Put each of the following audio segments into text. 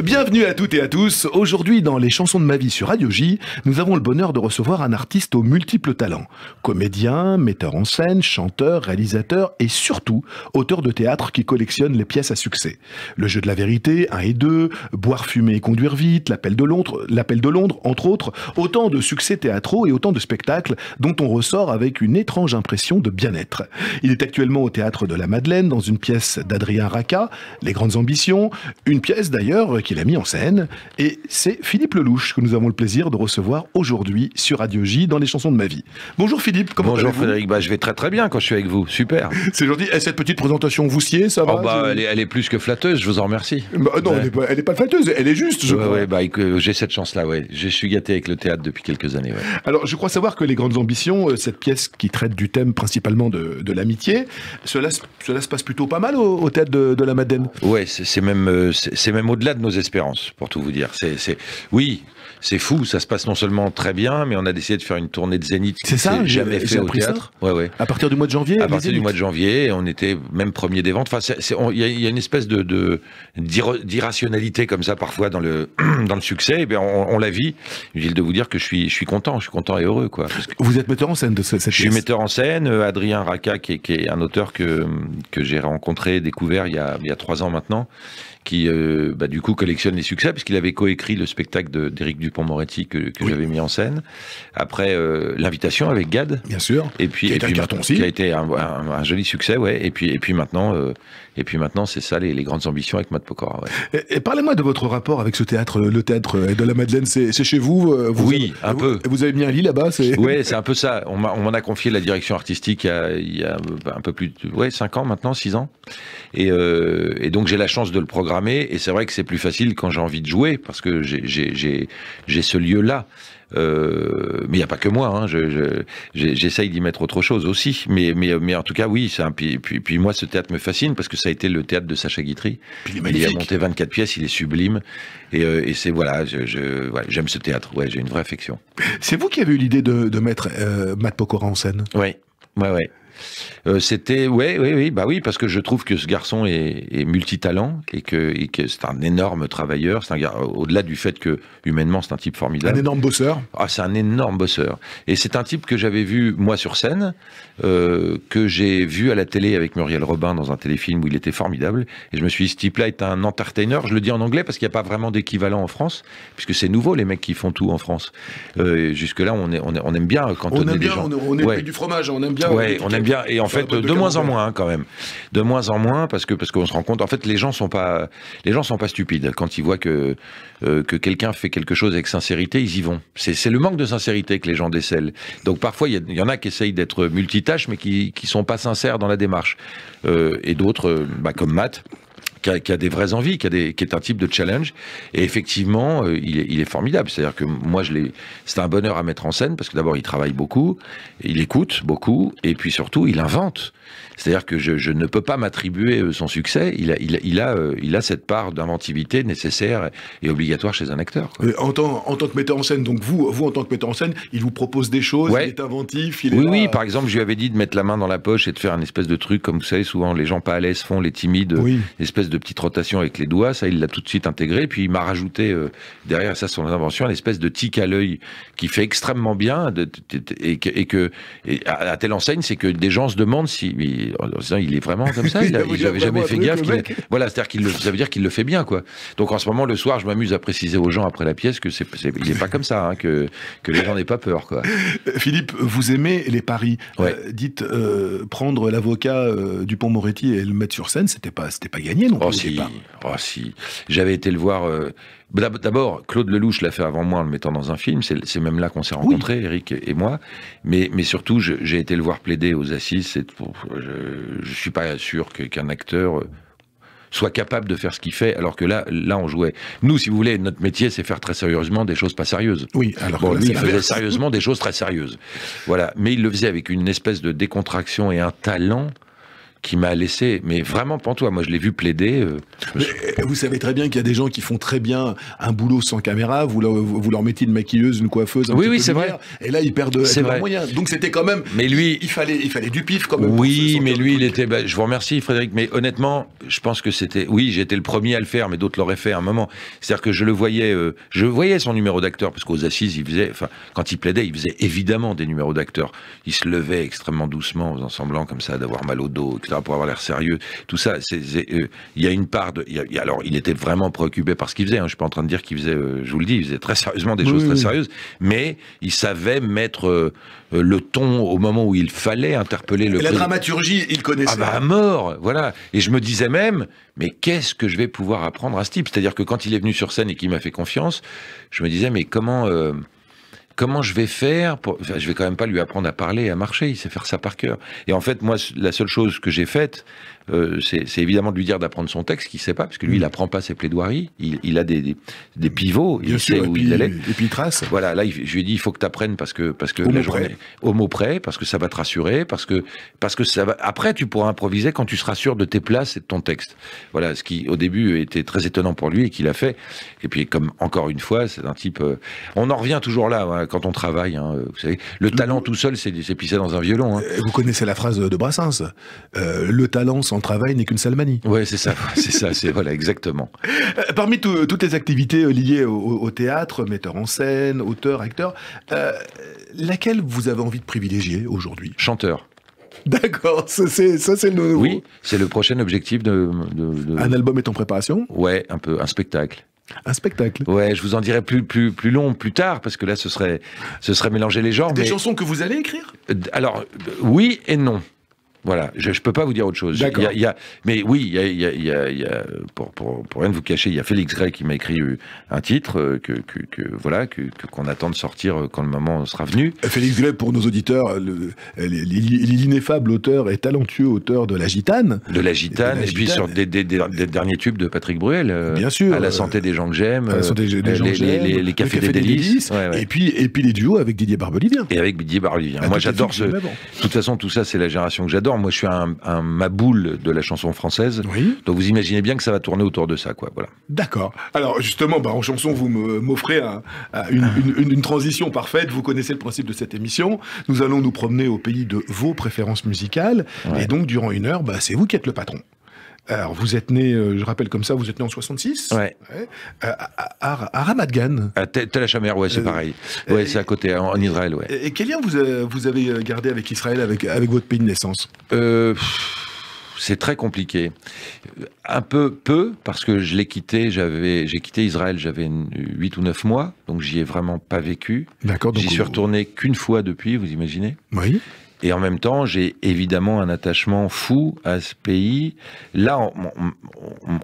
Bienvenue à toutes et à tous. Aujourd'hui, dans les chansons de ma vie sur Radio J, nous avons le bonheur de recevoir un artiste aux multiples talents. Comédien, metteur en scène, chanteur, réalisateur et surtout auteur de théâtre qui collectionne les pièces à succès. Le jeu de la vérité, 1 et 2, Boire, fumer et conduire vite, L'appel de Londres, entre autres, autant de succès théâtraux et autant de spectacles dont on ressort avec une étrange impression de bien-être. Il est actuellement au Théâtre de la Madeleine dans une pièce d'Adrien Racah, Les Grandes Ambitions, une pièce d'ailleurs qu'il a mis en scène, et c'est Philippe Lelouch que nous avons le plaisir de recevoir aujourd'hui sur Radio J dans les chansons de ma vie. Bonjour Philippe, comment allez-vous ? Bonjour Frédéric, je vais très très bien quand je suis avec vous, super. C'est gentil, et cette petite présentation vous sied, ça va ? Elle est plus que flatteuse, je vous en remercie. Non, elle est pas flatteuse, elle est juste, je crois. J'ai cette chance-là, je suis gâté avec le théâtre depuis quelques années. Alors, je crois savoir que Les Grandes Ambitions, cette pièce qui traite du thème principalement de l'amitié, cela se passe plutôt pas mal au Théâtre de la Madeleine. Ouais, c'est même au-delà de nos espérances, pour tout vous dire. Oui, c'est fou, ça se passe non seulement très bien, mais on a décidé de faire une tournée de Zénith qui s'est jamais fait au théâtre. Ouais. À partir du mois de janvier. À partir du mois de janvier, on était même premier des ventes. Enfin, il y a une espèce d'irrationalité comme ça parfois dans le succès. Et bien, on la vit. Il est de vous dire que je suis content et heureux, quoi. Parce que vous êtes metteur en scène de cette pièce. Je suis metteur en scène. Adrien Racah, qui est un auteur que j'ai rencontré, découvert il y a 3 ans maintenant, qui du coup collectionne les succès, puisqu'il avait coécrit le spectacle d'Éric Dupond-Moretti que j'avais mis en scène. Après l'invitation avec Gad, bien sûr, et puis qui a été un joli succès, ouais. Et puis maintenant c'est ça, les Grandes Ambitions avec Matt Pokora. Ouais. Et parlez-moi de votre rapport avec ce théâtre, le Théâtre de la Madeleine. C'est chez vous, oui, un peu. Vous avez mis un lit là-bas, Ouais, c'est un peu ça. On m'en a confié la direction artistique il y a un peu plus de 5 ans maintenant, 6 ans. Et donc j'ai la chance de le programmer. Et c'est vrai que c'est plus facile quand j'ai envie de jouer, parce que j'ai ce lieu-là. Mais il n'y a pas que moi, j'essaye d'y mettre autre chose aussi. Mais en tout cas, oui, puis moi, ce théâtre me fascine, parce que ça a été le théâtre de Sacha Guitry. Il a monté 24 pièces, il est sublime. Et c'est, j'aime ce théâtre, j'ai une vraie affection. C'est vous qui avez eu l'idée de mettre Matt Pokora en scène ? Oui. C'était oui, parce que je trouve que ce garçon est multitalent et que c'est un énorme travailleur. C'est un gars, au-delà du fait que humainement c'est un type formidable. Un énorme bosseur. Ah, c'est un énorme bosseur. Et c'est un type que j'avais vu moi sur scène, que j'ai vu à la télé avec Muriel Robin dans un téléfilm où il était formidable. Et je me suis dit, ce type-là est un entertainer. Je le dis en anglais parce qu'il n'y a pas vraiment d'équivalent en France, puisque c'est nouveau les mecs qui font tout en France. Jusque-là, on aime bien quand on est des gens. On est du fromage, on aime bien. Ouais, on aime bien. Et en fait, de moins en moins quand même. De moins en moins, parce qu'on se rend compte. En fait, les gens sont pas stupides quand ils voient que quelqu'un fait quelque chose avec sincérité, ils y vont. C'est le manque de sincérité que les gens décèlent. Donc parfois, il y en a qui essayent d'être multitâches, mais qui sont pas sincères dans la démarche. Et d'autres, comme Matt, qui a des vraies envies, qui est un type de challenge. Et effectivement, il est formidable. C'est-à-dire que moi, c'est un bonheur à mettre en scène, parce que d'abord, il travaille beaucoup, il écoute beaucoup, et puis surtout, il invente. C'est-à-dire que je ne peux pas m'attribuer son succès. Il a cette part d'inventivité nécessaire et obligatoire chez un acteur, quoi. En tant que metteur en scène, donc vous en tant que metteur en scène, il vous propose des choses, il est inventif, Oui, par exemple, je lui avais dit de mettre la main dans la poche et de faire une espèce de truc, comme vous savez, souvent les gens pas à l'aise font, les timides, une espèce de petite rotation avec les doigts. Ça, il l'a tout de suite intégré. Puis il m'a rajouté derrière ça son invention, une espèce de tic à l'œil qui fait extrêmement bien, et à telle enseigne, c'est que des gens se demandent si il est vraiment comme ça. Il n'avait jamais fait gaffe. Voilà, c'est-à-dire ça veut dire qu'il le fait bien, quoi. Donc en ce moment, le soir, je m'amuse à préciser aux gens après la pièce que il n'est pas comme ça, que les gens n'aient pas peur, quoi. Philippe, vous aimez les paris. Dites prendre l'avocat Dupond-Moretti et le mettre sur scène, c'était pas gagné non plus. Si. J'avais été le voir. D'abord, Claude Lelouch l'a fait avant moi en le mettant dans un film. C'est même là qu'on s'est rencontrés, Eric et moi. Mais surtout, j'ai été le voir plaider aux assises. Je suis pas sûr qu'un acteur soit capable de faire ce qu'il fait, alors que là on jouait. Nous, si vous voulez, notre métier, c'est faire très sérieusement des choses pas sérieuses. Oui, alors lui, il faisait sérieusement des choses très sérieuses. Voilà. Mais il le faisait avec une espèce de décontraction et un talent qui m'a laissé, mais vraiment pantois. Moi, je l'ai vu plaider. Vous savez très bien qu'il y a des gens qui font très bien un boulot sans caméra. Vous leur mettez une maquilleuse, une coiffeuse, un petit peu c'est lumière, et là, ils perdent leurs moyens. Donc, c'était quand même... Mais lui... Il fallait du pif, quand même. Oui, mais lui, il était... je vous remercie, Frédéric, mais honnêtement, je pense que c'était... Oui, j'étais le premier à le faire, mais d'autres l'auraient fait à un moment. C'est-à-dire que je le voyais... je voyais son numéro d'acteur, parce qu'aux assises, il faisait... Enfin, quand il plaidait, il faisait évidemment des numéros d'acteur. Il se levait extrêmement doucement, en faisant semblant, comme ça, d'avoir mal au dos, etc., pour avoir l'air sérieux. Tout ça, il y a une part de... alors, il était vraiment préoccupé par ce qu'il faisait. Je suis pas en train de dire qu'il faisait... je vous le dis, il faisait très sérieusement des choses très sérieuses. Mais il savait mettre le ton au moment où il fallait interpeller le... La dramaturgie, il connaissait. Ah bah, à mort, voilà. Et je me disais même, mais qu'est-ce que je vais pouvoir apprendre à ce type? C'est-à-dire que quand il est venu sur scène et qu'il m'a fait confiance, je me disais, mais comment je vais faire pour... Enfin, je vais quand même pas lui apprendre à parler et à marcher, il sait faire ça par cœur. Et en fait, moi, la seule chose que j'ai faite, c'est évidemment de lui dire d'apprendre son texte, qu'il sait pas, parce que lui, il apprend pas ses plaidoiries, il a des pivots, il sait où il allait. Et puis il trace. Voilà, là, je lui ai dit, il faut que tu apprennes parce que la journée, au mot près, parce que ça va te rassurer, parce que ça va... Après, tu pourras improviser quand tu seras sûr de tes places et de ton texte. Voilà, ce qui, au début, était très étonnant pour lui et qu'il a fait. Et puis, comme, encore une fois, c'est un type... on en revient toujours là, quand on travaille, vous savez. Le talent tout seul, c'est pisser dans un violon. Vous connaissez la phrase de Brassens. Le talent sans travail n'est qu'une salmanie. Ouais, c'est ça, voilà, exactement. Parmi toutes les activités liées au théâtre, metteur en scène, auteur, acteur, laquelle vous avez envie de privilégier aujourd'hui? Chanteur. D'accord, ça c'est le... Oui, c'est le prochain objectif de... Un album est en préparation? Ouais, un spectacle. Un spectacle. Ouais, je vous en dirai plus long plus tard, parce que là, ce serait mélanger les genres. Des chansons que vous allez écrire? Alors, oui et non. Voilà, je peux pas vous dire autre chose. D'accord. Mais oui, il y a pour rien de vous cacher, il y a Félix Gray qui m'a écrit un titre qu'on attend de sortir quand le moment sera venu. Félix Gray, pour nos auditeurs, l'ineffable auteur et talentueux auteur de La Gitane. Et puis sur des derniers tubes de Patrick Bruel. Bien sûr. À la santé des gens que j'aime. À la santé des gens que j'aime. Les cafés des délices. Ouais. Et puis les duos avec Didier Barbelivien. Et avec Didier Barbelivien. Moi, j'adore de toute façon, tout ça, c'est la génération que j'adore. Moi, je suis un maboule de la chanson française. Oui. Donc, vous imaginez bien que ça va tourner autour de ça, quoi. Voilà. D'accord. Alors, justement, en chanson, vous m'offrez une transition parfaite. Vous connaissez le principe de cette émission. Nous allons nous promener au pays de vos préférences musicales. Ouais. Et donc, durant une heure, c'est vous qui êtes le patron. Alors, vous êtes né, je rappelle comme ça, vous êtes né en 66. Ouais. À Ramat Gan. À Tel HaMer, ouais, c'est pareil. Ouais, c'est à côté, en Israël, ouais. Et quel lien vous avez gardé avec Israël, avec votre pays de naissance? C'est très compliqué. Un peu, parce que j'ai quitté Israël, j'avais 8 ou 9 mois, donc j'y ai vraiment pas vécu. D'accord. J'y suis retourné qu'une fois depuis, vous imaginez? Oui. Et en même temps, j'ai évidemment un attachement fou à ce pays. Là,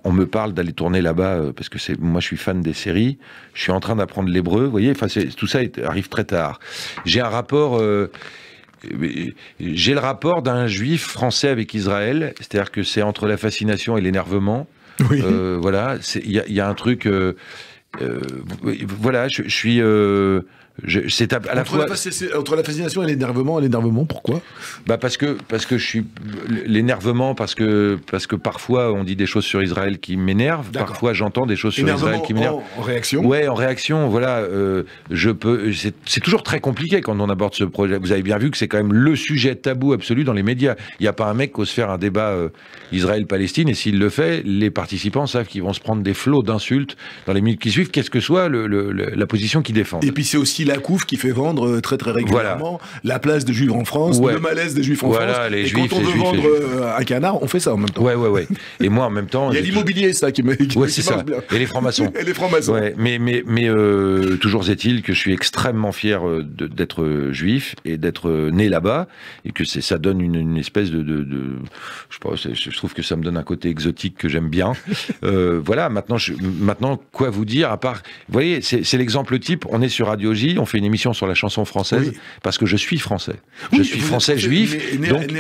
on me parle d'aller tourner là-bas, parce que moi je suis fan des séries, je suis en train d'apprendre l'hébreu, vous voyez, tout ça arrive très tard. J'ai un rapport... j'ai le rapport d'un juif français avec Israël, c'est-à-dire que c'est entre la fascination et l'énervement. Oui. Voilà, il y a un truc... voilà, je suis... c'est à la fois entre la fascination et l'énervement, pourquoi? Parce que je suis l'énervement parce que parfois on dit des choses sur Israël qui m'énervent, parfois j'entends des choses sur Israël qui m'énervent. En réaction. Ouais, en réaction, voilà. C'est toujours très compliqué quand on aborde ce projet. Vous avez bien vu que c'est quand même le sujet tabou absolu dans les médias. Il n'y a pas un mec qui ose faire un débat Israël-Palestine, et s'il le fait, les participants savent qu'ils vont se prendre des flots d'insultes dans les minutes qui suivent, qu'est-ce que soit la position qu'ils défendent. Et puis c'est aussi la couve qui fait vendre très très régulièrement la place des Juifs en France, le malaise des Juifs en France. Les et Juifs, quand on veut vendre un canard, on fait ça en même temps. Ouais. Et moi en même temps... Il y a l'immobilier, ça, qui marche bien. Et les francs-maçons. Ouais, mais toujours est-il que je suis extrêmement fier d'être juif et d'être né là-bas, et que ça donne une espèce de je sais pas, je trouve que ça me donne un côté exotique que j'aime bien. Voilà, maintenant, quoi vous dire, à part... Vous voyez, c'est l'exemple type, on est sur Radio J, on fait une émission sur la chanson française, parce que je suis français. Oui, je suis français juif. Donc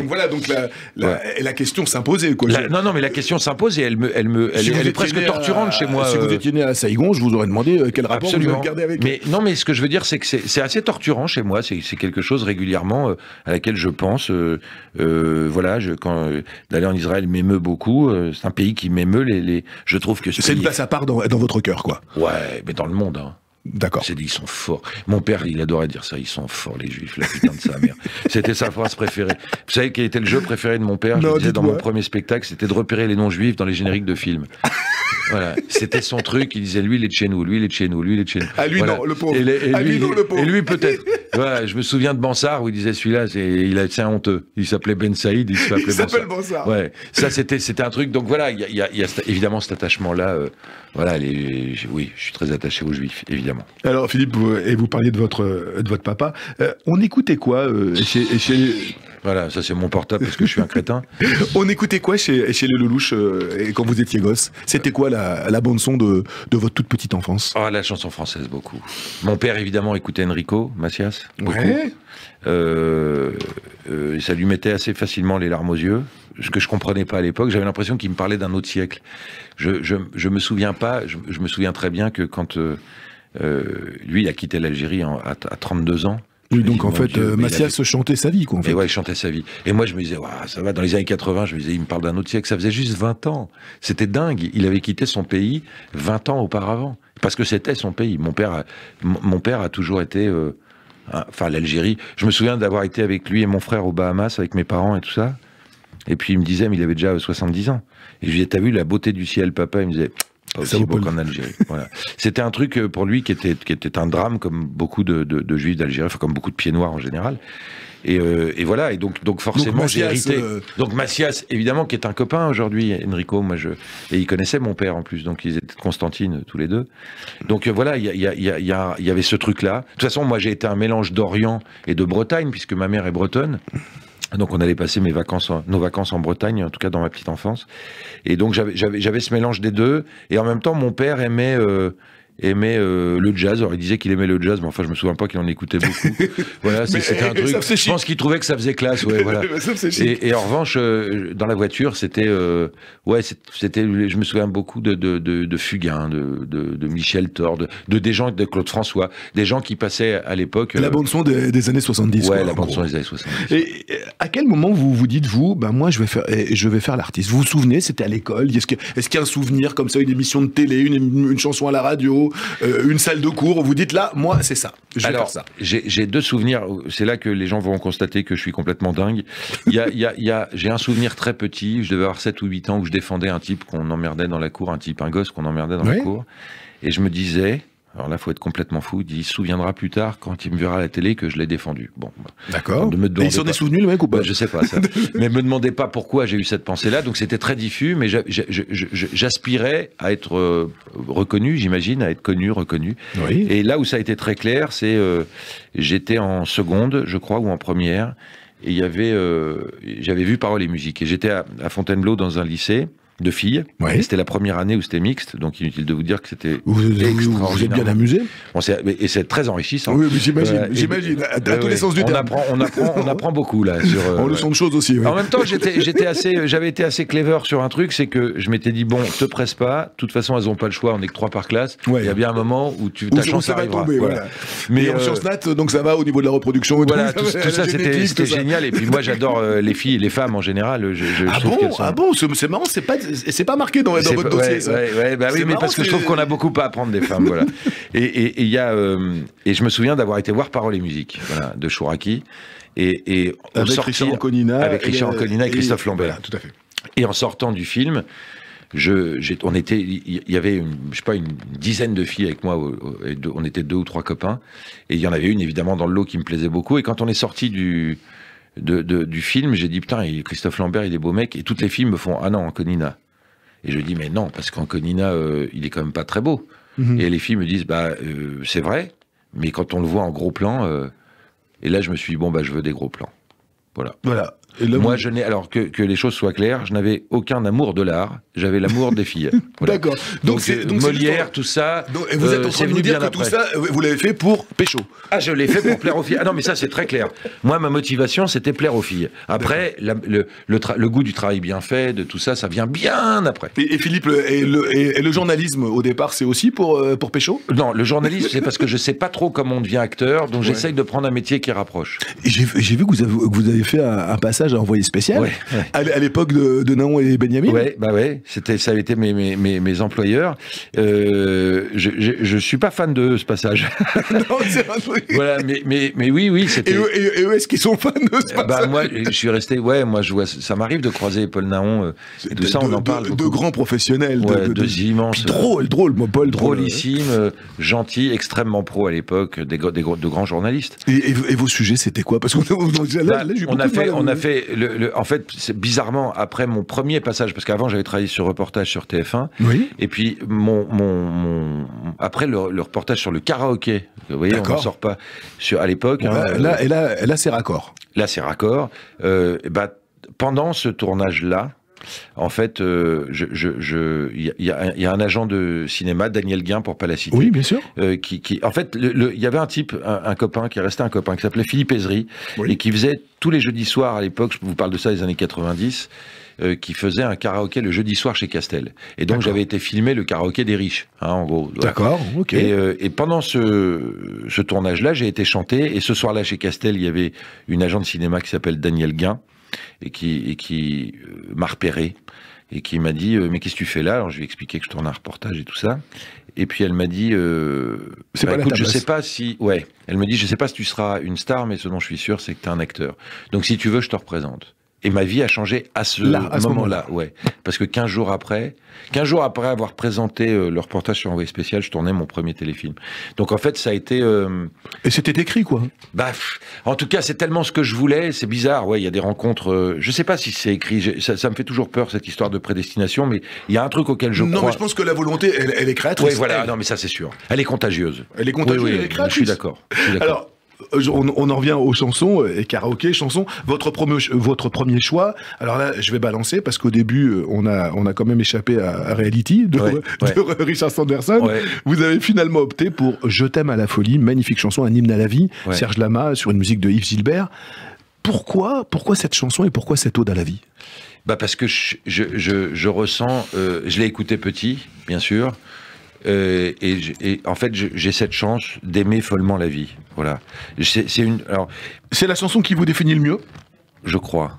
voilà, donc la question s'imposait. Non, mais la question s'impose et elle est presque torturante chez moi. Si vous étiez né à Saïgon, je vous aurais demandé quel rapport vous avez gardé avec. Mais non, mais ce que je veux dire, c'est que c'est assez torturant chez moi. C'est quelque chose régulièrement à laquelle je pense. Voilà, quand d'aller en Israël m'émeut beaucoup. C'est un pays qui m'émeut. Je trouve que c'est une place à part dans votre cœur, quoi. Ouais, mais dans le monde. Hein. D'accord. Ils sont forts. Mon père, il adorait dire ça. Ils sont forts, les Juifs, la putain de sa mère. C'était sa phrase préférée. Vous savez quel était le jeu préféré de mon père? Je le disais dans mon premier spectacle, c'était de repérer les non-juifs dans les génériques de films. Voilà, c'était son truc. Il disait, lui, il est de chez nous, lui, il est de chez nous, lui, il est de chez nous. Ah, lui, voilà. Non, le pauvre. Et lui, peut-être. Voilà, je me souviens de Bansard où il disait, celui-là, c'est un honteux. Il s'appelait Ben Saïd, il s'appelle Bansard. Ouais, ça, c'était un truc. Donc voilà, il y a évidemment cet attachement-là. Voilà, oui, je suis très attaché aux Juifs, évidemment. Alors, Philippe, et vous parliez de votre papa. On écoutait quoi chez... Voilà, ça c'est mon portable parce que je suis un crétin. On écoutait quoi chez les Lelouch quand vous étiez gosse? C'était quoi la bande-son de votre toute petite enfance? Ah, la chanson française, beaucoup. Mon père, évidemment, écoutait Enrico Macias, beaucoup. Ouais. Ça lui mettait assez facilement les larmes aux yeux, ce que je comprenais pas à l'époque. J'avais l'impression qu'il me parlait d'un autre siècle. Je me souviens pas, je me souviens très bien que quand lui, il a quitté l'Algérie à 32 ans. Oui, donc en fait, Macias chantait sa vie, quoi. En fait. Et ouais, il chantait sa vie. Et moi, je me disais, ça va, dans les années 80, je me disais, il me parle d'un autre siècle. Ça faisait juste 20 ans. C'était dingue. Il avait quitté son pays 20 ans auparavant. Parce que c'était son pays. Mon père a toujours été... Enfin, l'Algérie. Je me souviens d'avoir été avec lui et mon frère aux Bahamas, avec mes parents et tout ça. Et puis, il me disait, mais il avait déjà 70 ans. Et je lui disais, t'as vu la beauté du ciel, papa? Il me disait... Pas aussi beau qu'en Algérie. Voilà. C'était un truc pour lui qui était un drame, comme beaucoup de juifs d'Algérie, enfin, comme beaucoup de pieds noirs en général. Et voilà, et donc forcément j'ai hérité. Donc Macias, évidemment, qui est un copain aujourd'hui, Enrico, et il connaissait mon père en plus, donc ils étaient de Constantine tous les deux. Donc voilà, il y avait ce truc-là. De toute façon, moi j'ai été un mélange d'Orient et de Bretagne, puisque ma mère est bretonne. Donc on allait passer nos vacances en Bretagne, en tout cas dans ma petite enfance. Et donc j'avais ce mélange des deux. Et en même temps, mon père aimait le jazz. Alors il disait qu'il aimait le jazz, mais enfin je me souviens pas qu'il en écoutait beaucoup. Voilà, c'était un truc. Je pense qu'il trouvait que ça faisait classe. Ouais, voilà. Et en revanche, dans la voiture, c'était, je me souviens beaucoup de Fugain, de Michel Thor, des gens, de Claude François, des gens qui passaient à l'époque. La bande son des années 70. Ouais, la bande son des années 70. Et à quel moment vous dites, moi je vais faire l'artiste? Vous vous souvenez, c'était à l'école? Est-ce qu'il y a un souvenir comme ça, une émission de télé, une chanson à la radio? Une salle de cours, vous dites là, moi c'est ça, je vais faire ça. J'ai deux souvenirs, c'est là que les gens vont constater que je suis complètement dingue. J'ai un souvenir très petit, je devais avoir 7 ou 8 ans, où je défendais un type qu'on emmerdait dans la cour, un gosse qu'on emmerdait dans la cour, et je me disais, alors là il faut être complètement fou, il se souviendra plus tard quand il me verra à la télé que je l'ai défendu. Bon, d'accord. Et il s'en est souvenu le mec ou pas? Je sais pas ça. Mais me demandez pas pourquoi j'ai eu cette pensée-là, donc c'était très diffus, mais j'aspirais à être reconnu, j'imagine, à être connu, reconnu. Oui. Et là où ça a été très clair, c'est j'étais en seconde, je crois, ou en première, et j'avais vu Paroles et musique, et j'étais à Fontainebleau dans un lycée de filles. Ouais. C'était la première année où c'était mixte, donc inutile de vous dire que c'était vous êtes bien amusé. Et c'est très enrichissant. Oui, mais j'imagine. À tous les sens du terme. On apprend beaucoup là. En leçon de choses aussi. Oui. En même temps, j'avais été assez clever sur un truc, c'est que je m'étais dit bon, te presse pas. De toute façon, elles ont pas le choix. On est que 3 par classe. Ouais. Il y a bien un moment où ta chance arrivera. Voilà. Mais en sciences nat, donc ça va au niveau de la reproduction. Voilà, tout ça c'était génial. Et puis moi, j'adore les filles et les femmes en général. Ah bon, c'est marrant, c'est pas marqué dans votre dossier, ça. Oui, mais parce que je trouve qu'on a beaucoup à apprendre des femmes, voilà. Et je me souviens d'avoir été voir Paroles et musique, voilà, de Chouraki, et avec Richard Anconina et Christophe Lambert. Voilà, tout à fait. Et en sortant du film, il y avait une dizaine de filles avec moi, on était 2 ou 3 copains, et il y en avait une évidemment dans le lot qui me plaisait beaucoup, et quand on est sorti du film, j'ai dit putain, Christophe Lambert, il est beau mec, et toutes les filles me font ah non, Anconina. Et je dis mais non, parce qu'Anconina, il est quand même pas très beau. Mm-hmm. Et les filles me disent c'est vrai, mais quand on le voit en gros plan, et là je me suis dit je veux des gros plans. Voilà. Moi, je n'ai, alors que les choses soient claires, je n'avais aucun amour de l'art, j'avais l'amour des filles. Voilà. D'accord. Donc Molière, tout ça. Et vous êtes en train de nous dire que tout ça, vous l'avez fait pour pécho. Ah, je l'ai fait pour plaire aux filles. Ah non, mais ça, c'est très clair. Moi, ma motivation, c'était plaire aux filles. Après, le goût du travail bien fait, de tout ça, ça vient bien après. Et Philippe, et le journalisme, au départ, c'est aussi pour pécho? Non, le journalisme, c'est parce que je sais pas trop comment on devient acteur, donc j'essaye de prendre un métier qui rapproche. J'ai vu que vous avez fait un passage à Envoyé spécial, à l'époque de Naon et Benjamin. Ça a été mes employeurs. Je suis pas fan de ce passage. Non, c'est un truc. Voilà, mais oui, c'était. Et eux, est-ce qu'ils sont fans de ce passage? Moi, je suis resté. Ouais, moi, je vois. Ça m'arrive de croiser Paul Naon. Et tout ça, on en parle. De grands professionnels, de immenses. Drôle, moi, Paul. Drôlissime, gentil, extrêmement pro à l'époque, de grands journalistes. Et vos sujets, c'était quoi? Parce qu'on a fait en fait, c'est bizarrement après mon premier passage, parce qu'avant j'avais travaillé sur reportage sur TF1, et puis après le reportage sur le karaoké, vous voyez, on n'en sort pas à l'époque. Là, c'est raccord. Là, c'est raccord. Pendant ce tournage-là, en fait, il y a un agent de cinéma, Daniel Guin, pour pas la citer. Oui, bien sûr. En fait, il y avait un type, un copain, qui est resté un copain, qui s'appelait Philippe Ezry, et qui faisait tous les jeudis soirs à l'époque, je vous parle de ça des années 90, qui faisait un karaoké le jeudi soir chez Castel. Et donc j'avais été filmer le karaoké des riches, en gros. D'accord, ok. Et pendant ce tournage-là, j'ai été chanter, et ce soir-là, chez Castel, il y avait une agent de cinéma qui s'appelle Daniel Guin, et qui m'a repéré et qui m'a dit mais qu'est-ce que tu fais là? Alors je lui ai expliqué que je tourne un reportage et tout ça, et puis elle m'a dit écoute, je sais pas si elle me dit je sais pas si tu seras une star, mais ce dont je suis sûr c'est que tu es un acteur, donc si tu veux je te représente. Et ma vie a changé à ce moment-là, parce que 15 jours après avoir présenté le reportage sur Envoyé spécial, je tournais mon premier téléfilm. Donc en fait, ça a été... Et c'était écrit, quoi. En tout cas, c'est tellement ce que je voulais, c'est bizarre, il y a des rencontres... je sais pas si c'est écrit, ça me fait toujours peur, cette histoire de prédestination, mais il y a un truc auquel je crois... Non, mais je pense que la volonté, elle est créatrice. Oui, voilà, non, mais ça c'est sûr. Elle est contagieuse. Elle est contagieuse, elle est créatrice. Je suis d'accord. Alors... On en revient aux chansons et karaoké, chansons. Votre premier choix. Alors là, je vais balancer parce qu'au début, on a quand même échappé à Reality de Richard Sanderson. Ouais. Vous avez finalement opté pour Je t'aime à la folie, magnifique chanson, un hymne à la vie. Serge Lama sur une musique de Yves Gilbert. Pourquoi cette chanson et pourquoi cette ode à la vie? Parce que je ressens, je l'ai écouté petit, bien sûr. Et en fait, j'ai cette chance d'aimer follement la vie. Voilà. C'est la chanson qui vous définit le mieux? Je crois.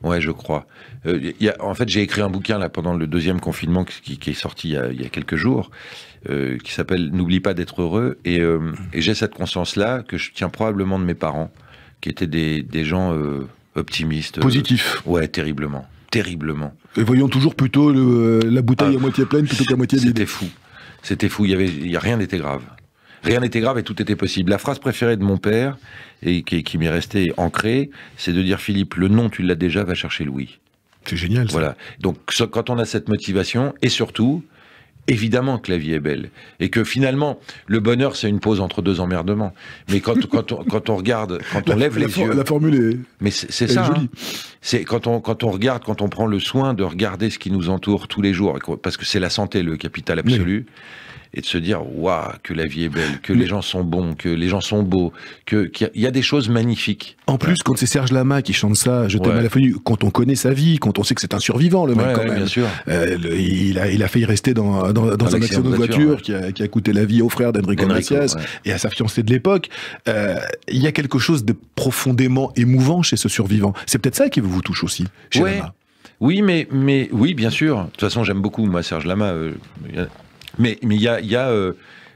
Ouais, je crois. En fait, j'ai écrit un bouquin là pendant le deuxième confinement qui est sorti il y a quelques jours, qui s'appelle N'oublie pas d'être heureux. Et j'ai cette conscience-là que je tiens probablement de mes parents, qui étaient des gens optimistes. Positifs. Ouais, terriblement. Et voyons toujours plutôt la bouteille à moitié pleine plutôt qu'à moitié vide. C'était fou, rien n'était grave. Rien n'était grave et tout était possible. La phrase préférée de mon père, et qui m'est restée ancrée, c'est de dire Philippe, le non tu l'as déjà, va chercher le oui. C'est génial ça. Voilà. Donc quand on a cette motivation, et surtout, évidemment que la vie est belle. Et que finalement, le bonheur c'est une pause entre deux emmerdements. Mais quand on regarde, quand on lève les yeux... La formule est... Mais c'est ça. Jolie. C'est quand on regarde, quand on prend le soin de regarder ce qui nous entoure tous les jours, parce que c'est la santé le capital absolu, et de se dire waouh, que la vie est belle, que les gens sont bons, que les gens sont beaux, qu'il y a des choses magnifiques. En plus, quand c'est Serge Lama qui chante ça, Je t'aime à la folie, quand on connaît sa vie, quand on sait que c'est un survivant, le mec quand même. Bien sûr. Il a failli rester dans un accident de voiture qui a coûté la vie au frère d'Enrico Macias et à sa fiancée de l'époque. Il y a quelque chose de profondément émouvant chez ce survivant. C'est peut-être ça qui vous touche aussi, chez Lama. Oui, mais oui, bien sûr. De toute façon, j'aime beaucoup moi Serge Lama. Mais il y a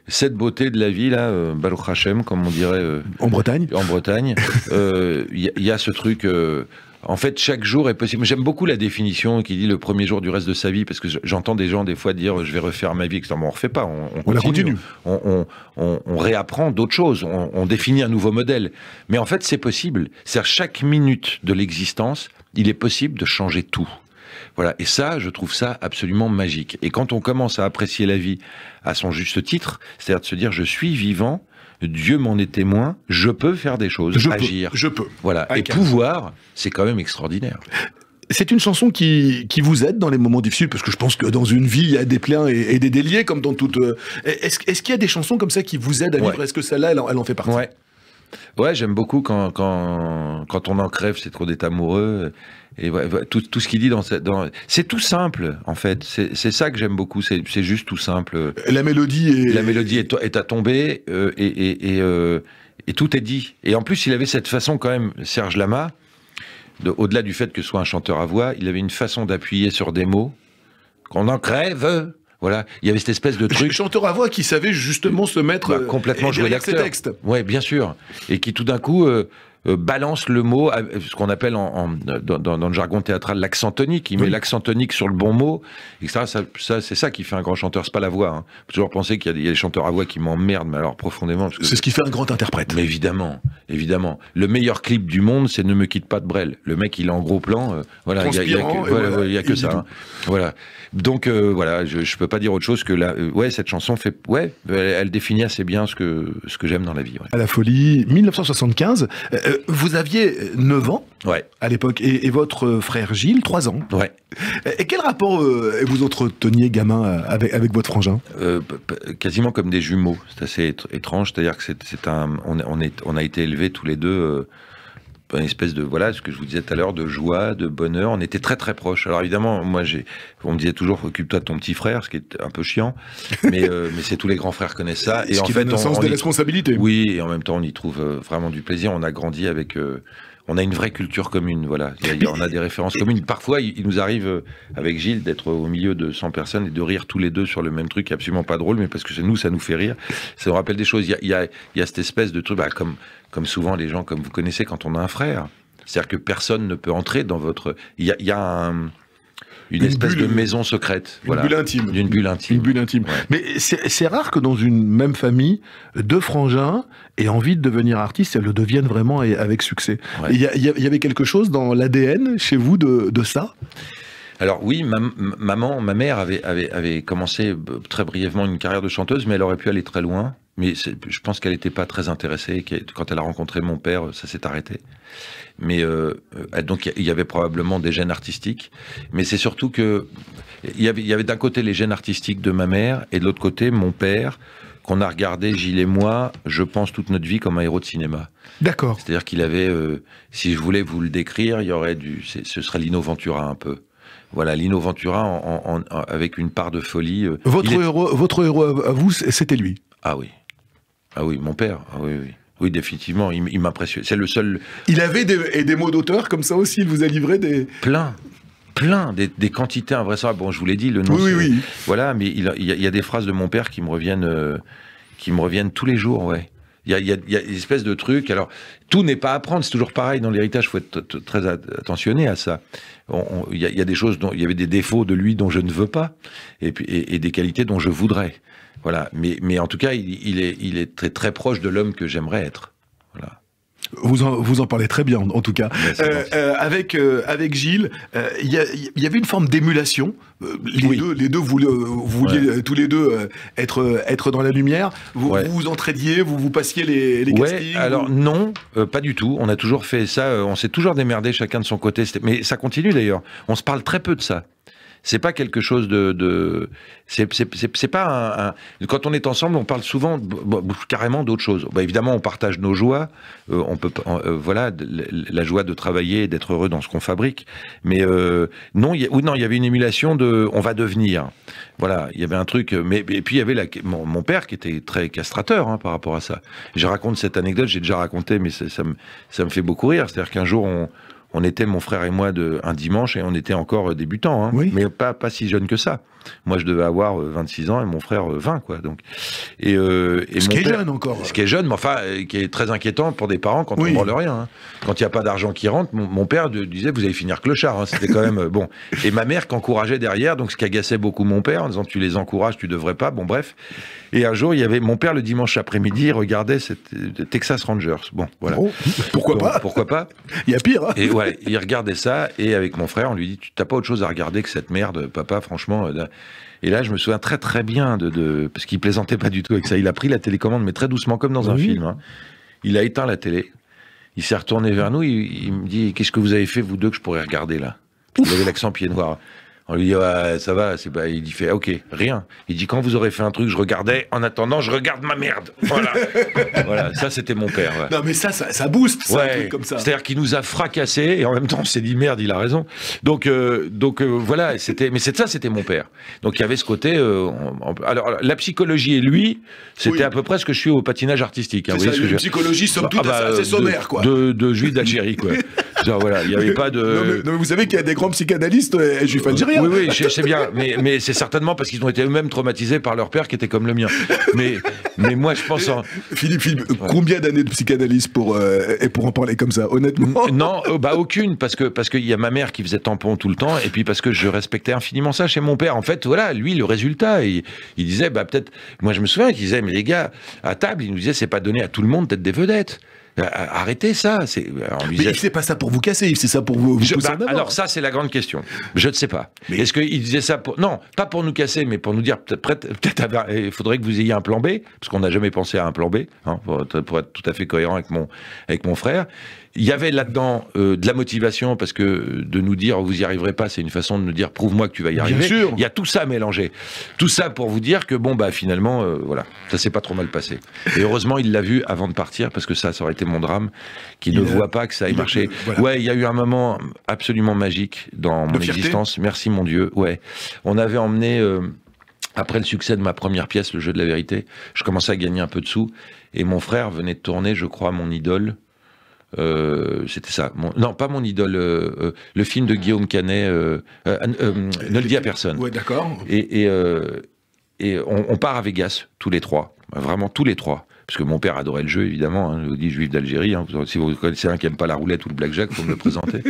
cette beauté de la vie là, Baruch Hashem, comme on dirait en Bretagne. Il y a ce truc. En fait, chaque jour est possible. J'aime beaucoup la définition qui dit le premier jour du reste de sa vie, parce que j'entends des gens des fois dire je vais refaire ma vie, etc. Mais on refait pas, on la continue. On réapprend d'autres choses, on définit un nouveau modèle. Mais en fait, c'est possible. C'est-à-dire chaque minute de l'existence, il est possible de changer tout. Voilà, et ça, je trouve ça absolument magique. Et quand on commence à apprécier la vie à son juste titre, c'est-à-dire de se dire je suis vivant, Dieu m'en est témoin, je peux faire des choses, agir. Je peux. Voilà. Et pouvoir, c'est quand même extraordinaire. C'est une chanson qui vous aide dans les moments difficiles, parce que je pense que dans une vie, il y a des pleins et des déliés, comme dans toute... Est-ce qu'il y a des chansons comme ça qui vous aident à vivre? Est-ce que celle-là, elle en fait partie? Ouais, j'aime beaucoup quand on en crève, c'est trop d'être amoureux. Et tout ce qu'il dit c'est tout simple, en fait. C'est ça que j'aime beaucoup, c'est juste tout simple. La mélodie est à tomber, et tout est dit. Et en plus, il avait cette façon quand même, Serge Lama, au-delà du fait que ce soit un chanteur à voix, il avait une façon d'appuyer sur des mots, qu'on en crève. Voilà, il y avait cette espèce de truc. Chanteur à voix qui savait justement se mettre complètement jouer l'acteur. Ouais, bien sûr, et qui tout d'un coup balance le mot, ce qu'on appelle dans le jargon théâtral l'accent tonique. Il met l'accent tonique sur le bon mot, etc. Ça, c'est ça qui fait un grand chanteur. C'est pas la voix. Faut toujours penser qu'il y a des chanteurs à voix qui m'emmerdent, mais alors profondément. C'est ce qui fait un grand interprète. Mais évidemment. Le meilleur clip du monde, c'est Ne me quitte pas de Brel. Le mec, il est en gros plan. Voilà, il y a que ça. Voilà. Donc voilà, je peux pas dire autre chose que cette chanson elle définit assez bien ce que j'aime dans la vie. À la Folie, 1975. Vous aviez 9 ans à l'époque, et votre frère Gilles, 3 ans. Ouais. Et quel rapport vous entreteniez gamin avec votre frangin? Quasiment comme des jumeaux. C'est assez étrange, c'est-à-dire que on a été élevés tous les deux. Une espèce de, ce que je vous disais tout à l'heure, de joie, de bonheur. On était très très proches. Alors évidemment, on me disait toujours, occupe-toi de ton petit frère, ce qui est un peu chiant, mais c'est tous les grands frères connaissent ça. Et en fait, on a un sens des responsabilités. Oui, et en même temps, on y trouve vraiment du plaisir. On a grandi avec... on a une vraie culture commune, voilà. On a des références communes. Parfois, il nous arrive, avec Gilles, d'être au milieu de 100 personnes et de rire tous les deux sur le même truc, absolument pas drôle, mais parce que ça nous fait rire. Ça nous rappelle des choses. Il y a cette espèce de truc, comme souvent les gens, comme vous connaissez, quand on a un frère. C'est-à-dire que personne ne peut entrer dans votre... Il y a une espèce de maison secrète. Une bulle intime. Une bulle intime. Une bulle intime. Ouais. Mais c'est rare que dans une même famille, deux frangins aient envie de devenir artistes et le deviennent vraiment avec succès. Ouais. Il y avait quelque chose dans l'ADN chez vous de ça? Alors oui, ma mère avait commencé très brièvement une carrière de chanteuse, mais elle aurait pu aller très loin. Mais je pense qu'elle n'était pas très intéressée. Quand elle a rencontré mon père, ça s'est arrêté. Mais donc il y avait probablement des gènes artistiques. Mais c'est surtout que il y avait d'un côté les gènes artistiques de ma mère et de l'autre côté mon père, qu'on a regardé, Gilles et moi, je pense, toute notre vie comme un héros de cinéma. D'accord. C'est-à-dire qu'il avait, si je voulais vous le décrire, il y aurait ce serait Lino Ventura un peu. Voilà, Lino Ventura avec une part de folie. Votre héros à vous, c'était lui? Ah oui. Ah oui, mon père. Ah oui, oui. Oui, définitivement, il m'impressionne. C'est le seul... Il avait des mots d'auteur comme ça aussi, il vous a livré des... Plein, des quantités invraisemblables. Bon, je vous l'ai dit, le nom... Oui. Voilà, mais il y a des phrases de mon père qui me reviennent tous les jours, ouais. Il y a une espèce de truc. Alors, tout n'est pas à prendre, c'est toujours pareil dans l'héritage, il faut être très attentionné à ça. Il y a des choses il y avait des défauts de lui dont je ne veux pas, et des qualités dont je voudrais. Voilà, mais en tout cas, il est très, très proche de l'homme que j'aimerais être. Voilà. Vous en parlez très bien, en tout cas. Avec Gilles, il y avait une forme d'émulation. Les deux vouliez tous les deux être dans la lumière. Vous vous entraidiez, vous passiez les castings. Alors non, pas du tout. On a toujours fait ça. On s'est toujours démerdé chacun de son côté. Mais ça continue d'ailleurs. On se parle très peu de ça. C'est pas quelque chose c'est pas quand on est ensemble, on parle souvent carrément d'autre chose. Évidemment, on partage nos joies. Voilà, la joie de travailler et d'être heureux dans ce qu'on fabrique. Mais non, il y avait une émulation on va devenir. Voilà, il y avait un truc. Et puis il y avait mon père qui était très castrateur par rapport à ça. Je raconte cette anecdote, j'ai déjà raconté, mais ça me fait beaucoup rire. C'est-à-dire qu'un jour on était, mon frère et moi, un dimanche, et on était encore débutants, mais pas si jeunes que ça. Moi, je devais avoir 26 ans et mon frère 20, quoi. Donc, ce qui est jeune encore. Ce qui est jeune, mais enfin, qui est très inquiétant pour des parents quand on ne branle rien. Quand il n'y a pas d'argent qui rentre, mon père disait, vous allez finir clochard. C'était quand même bon. Et ma mère qui encourageait derrière, donc ce qui agaçait beaucoup mon père, en disant, tu les encourages, tu devrais pas. Bon, bref. Et un jour, il y avait mon père le dimanche après-midi, regardait Texas Rangers. Bon, voilà. Oh, pourquoi pas Il y a pire. Et ouais, il regardait ça, et avec mon frère, on lui dit, tu n'as pas autre chose à regarder que cette merde, papa, franchement. Et là, je me souviens très très bien parce qu'il plaisantait pas du tout avec ça. Il a pris la télécommande, mais très doucement, comme dans un film. Hein. Il a éteint la télé. Il s'est retourné vers nous. Il me dit, qu'est-ce que vous avez fait, vous deux, que je pourrais regarder là? Il avait l'accent pied noir. On lui dit, ouais, ça va, c'est pas... Il dit, fait, ok, rien. Il dit, quand vous aurez fait un truc, je regardais, en attendant, je regarde ma merde. Voilà. Voilà, ça, c'était mon père. Ouais. Non, mais ça booste, ça, un truc comme ça. C'est-à-dire qu'il nous a fracassés, et en même temps, on s'est dit, merde, il a raison. Donc voilà, mais ça, c'était mon père. Donc, il y avait ce côté... alors, la psychologie et lui, c'était à peu près ce que je suis au patinage artistique. Hein, c'est ça, une psychologie, somme toute, assez sommaire, quoi. De juifs d'Algérie, quoi. Genre, voilà, il n'y avait pas de... Non, mais vous savez qu'il y a des grands psychanalystes juifs algériens. Oui, je sais bien, mais c'est certainement parce qu'ils ont été eux-mêmes traumatisés par leur père qui était comme le mien. Mais moi, je pense... Philippe, combien d'années de psychanalyse pour en parler comme ça, honnêtement? Non, aucune, parce qu'il y a ma mère qui faisait tampon tout le temps, et puis parce que je respectais infiniment ça chez mon père. En fait, voilà, lui, le résultat, il disait, peut-être... Moi, je me souviens qu'il disait, mais les gars, à table, il nous disait, c'est pas donné à tout le monde d'être des vedettes. Arrêtez ça. Mais il fait pas ça pour vous casser, il fait ça pour vous pousser en avant. Alors ça, c'est la grande question. Je ne sais pas. Est-ce qu'il disait ça pour... Non, pas pour nous casser, mais pour nous dire, peut-être il faudrait que vous ayez un plan B, parce qu'on n'a jamais pensé à un plan B, hein, pour être tout à fait cohérent avec mon frère. Il y avait là-dedans de la motivation, parce que de nous dire vous y arriverez pas, c'est une façon de nous dire prouve-moi que tu vas y arriver. Bien sûr. Il y a tout ça mélangé. Tout ça pour vous dire que finalement, voilà, ça s'est pas trop mal passé. Et heureusement, il l'a vu avant de partir, parce que ça aurait été mon drame, qu'il ne voit pas que ça ait marché. Voilà. Ouais, il y a eu un moment absolument magique dans mon existence. Merci mon Dieu. Ouais, on avait emmené. Après le succès de ma première pièce, Le Jeu de la Vérité, je commençais à gagner un peu de sous, et mon frère venait de tourner, je crois, mon idole. C'était ça. Non, pas mon idole. Le film de Guillaume Canet. Ne le dis à personne. Ouais, d'accord. Et on part à Vegas tous les trois, vraiment tous les trois. Parce que mon père adorait le jeu, évidemment. Hein, je vous dis, juif d'Algérie. Hein, si vous connaissez un qui aime pas la roulette ou le blackjack, faut me le présenter.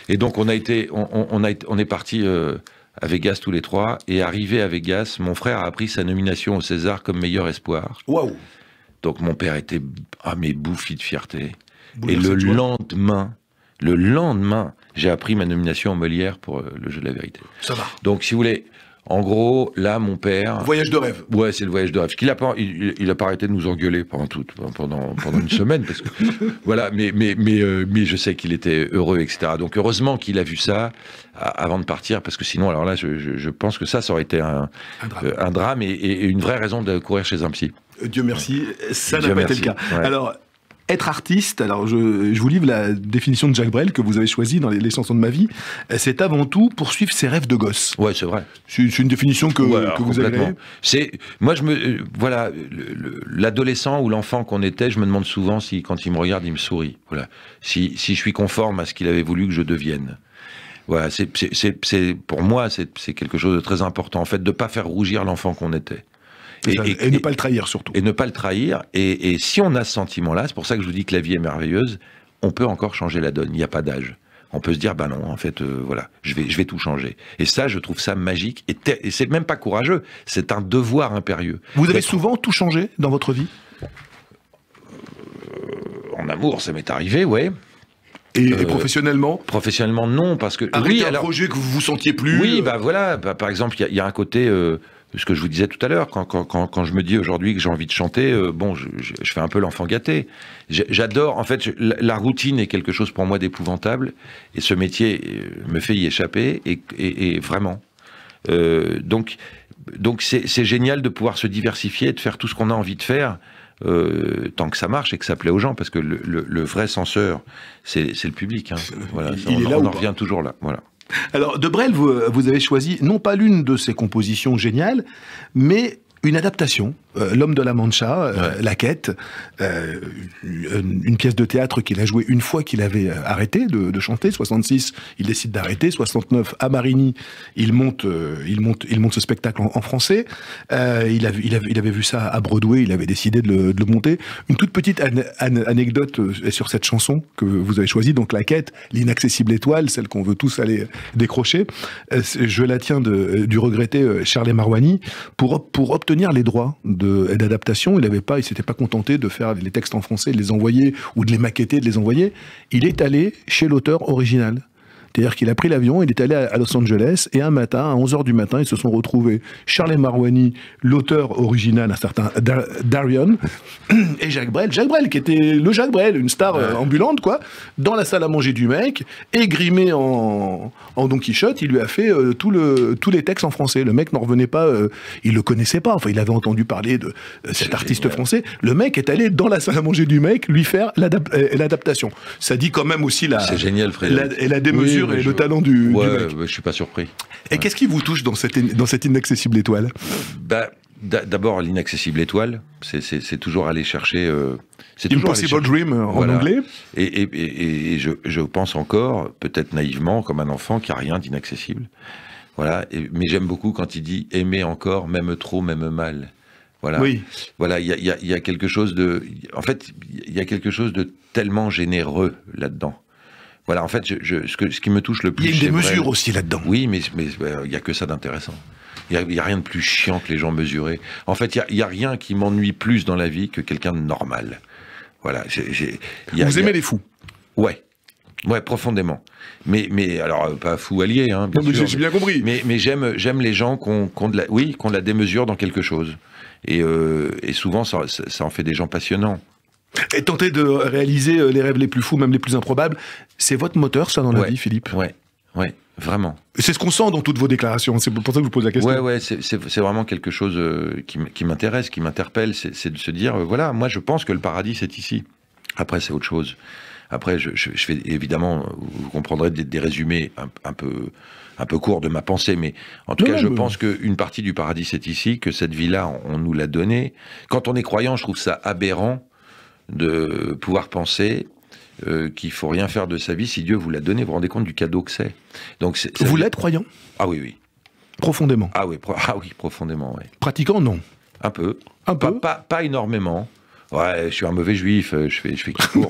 Et donc on est parti à Vegas tous les trois. Et arrivé à Vegas, mon frère a appris sa nomination au César comme meilleur espoir. Waouh. Donc mon père était bouffi de fierté. Et le lendemain, j'ai appris ma nomination en Molière pour Le Jeu de la Vérité. Ça va. Donc, si vous voulez, en gros, là, mon père... Voyage de rêve. Ouais, c'est le voyage de rêve. Il a pas arrêté de nous engueuler pendant une semaine, parce que voilà. Mais je sais qu'il était heureux, etc. Donc, heureusement qu'il a vu ça avant de partir, parce que sinon, alors là, je pense que ça aurait été un drame et une vraie raison de courir chez un psy. Dieu merci, ça n'a pas été le cas. Ouais. Alors. Être artiste, alors je vous livre la définition de Jacques Brel que vous avez choisie dans les chansons de ma vie, c'est avant tout poursuivre ses rêves de gosse. Ouais, c'est vrai. C'est une définition que vous avez. Moi, voilà, l'adolescent ou l'enfant qu'on était, je me demande souvent si, quand il me regarde, il me sourit. Voilà. Si je suis conforme à ce qu'il avait voulu que je devienne. Voilà, pour moi, c'est quelque chose de très important, en fait, de ne pas faire rougir l'enfant qu'on était. Et ne pas le trahir, surtout. Et ne pas le trahir. Et si on a ce sentiment-là, c'est pour ça que je vous dis que la vie est merveilleuse, on peut encore changer la donne. Il n'y a pas d'âge. On peut se dire, non, en fait, voilà, je vais tout changer. Et ça, je trouve ça magique. Et c'est même pas courageux. C'est un devoir impérieux. Vous avez souvent tout changé dans votre vie? En amour, ça m'est arrivé, ouais. Et professionnellement? Professionnellement, non, parce que... Arrêter un projet que vous vous sentiez plus... Oui, voilà. Par exemple, il y a un côté... ce que je vous disais tout à l'heure, quand je me dis aujourd'hui que j'ai envie de chanter, je fais un peu l'enfant gâté. J'adore, en fait, la routine est quelque chose pour moi d'épouvantable, et ce métier me fait y échapper, et vraiment. Donc c'est génial de pouvoir se diversifier, de faire tout ce qu'on a envie de faire, tant que ça marche et que ça plaît aux gens, parce que le vrai censeur, c'est le public. Hein. Voilà, on en revient toujours là. Voilà. Alors, de Brel, vous avez choisi non pas l'une de ses compositions géniales, mais une adaptation, L'Homme de la Mancha, La Quête, une pièce de théâtre qu'il a jouée une fois qu'il avait arrêté de chanter. 66, il décide d'arrêter. 69, à Marigny, il monte ce spectacle en français. Il avait vu ça à Broadway, il avait décidé de le monter. Une toute petite anecdote sur cette chanson que vous avez choisie, donc La Quête, l'inaccessible étoile, celle qu'on veut tous aller décrocher. Je la tiens du regretté Charles Marouani pour obtenir les droits d'adaptation. Il s'était pas contenté de faire les textes en français, de les envoyer, ou de les maqueter, de les envoyer. Il est allé chez l'auteur original. C'est-à-dire qu'il a pris l'avion, il est allé à Los Angeles, et un matin, à 11h du matin, ils se sont retrouvés, Charles Marouani, l'auteur original, un certain Darion, et Jacques Brel, qui était le Jacques Brel, une star ambulante, quoi, dans la salle à manger du mec, et grimé en Don Quichotte, il lui a fait tous les textes en français. Le mec n'en revenait pas, il le connaissait pas, enfin il avait entendu parler de cet artiste français. Le mec est allé dans la salle à manger du mec lui faire l'adaptation. Ça dit quand même aussi c'est génial, la démesure et le talent du mec. Je suis pas surpris. Et qu'est-ce qui vous touche dans cette inaccessible étoile? D'abord, l'inaccessible étoile, c'est toujours aller chercher... Impossible Dream en anglais. Et je pense encore, peut-être naïvement, comme un enfant, qu'il n'y a rien d'inaccessible. Voilà. Mais j'aime beaucoup quand il dit « aimer encore, même trop, même mal ». Voilà. Oui. Voilà, il y a quelque chose de... En fait, il y a quelque chose de tellement généreux là-dedans. Voilà, en fait, ce qui me touche le plus... Il y a une démesure aussi là-dedans. Oui, mais il n'y a que ça d'intéressant. Il n'y a rien de plus chiant que les gens mesurés. En fait, il n'y a rien qui m'ennuie plus dans la vie que quelqu'un de normal. Voilà. Vous aimez les fous? Ouais, profondément. Mais alors, pas fou allié, hein, bien sûr. J'ai bien compris. Mais j'aime les gens qui ont de la démesure dans quelque chose. Et souvent, ça en fait des gens passionnants. Et tenter de réaliser les rêves les plus fous, même les plus improbables, c'est votre moteur, ça, dans la vie, Philippe? Ouais, vraiment. C'est ce qu'on sent dans toutes vos déclarations, c'est pour ça que je vous pose la question. Ouais, c'est vraiment quelque chose qui m'intéresse, qui m'interpelle, c'est de se dire, voilà, moi je pense que le paradis c'est ici. Après, c'est autre chose. Après, je fais évidemment, vous comprendrez des résumés un peu courts de ma pensée, mais en tout cas, je pense qu'une partie du paradis c'est ici, que cette vie-là, on nous l'a donnée. Quand on est croyant, je trouve ça aberrant de pouvoir penser qu'il faut rien faire de sa vie si Dieu vous l'a donné. Vous vous rendez compte du cadeau que c'est. Donc vous l'êtes croyant? Ah oui. Profondément? Ah oui, profondément, oui. Pratiquant, non? Un peu. Un peu? Pas énormément. Ouais, je suis un mauvais juif, je fais Kippour.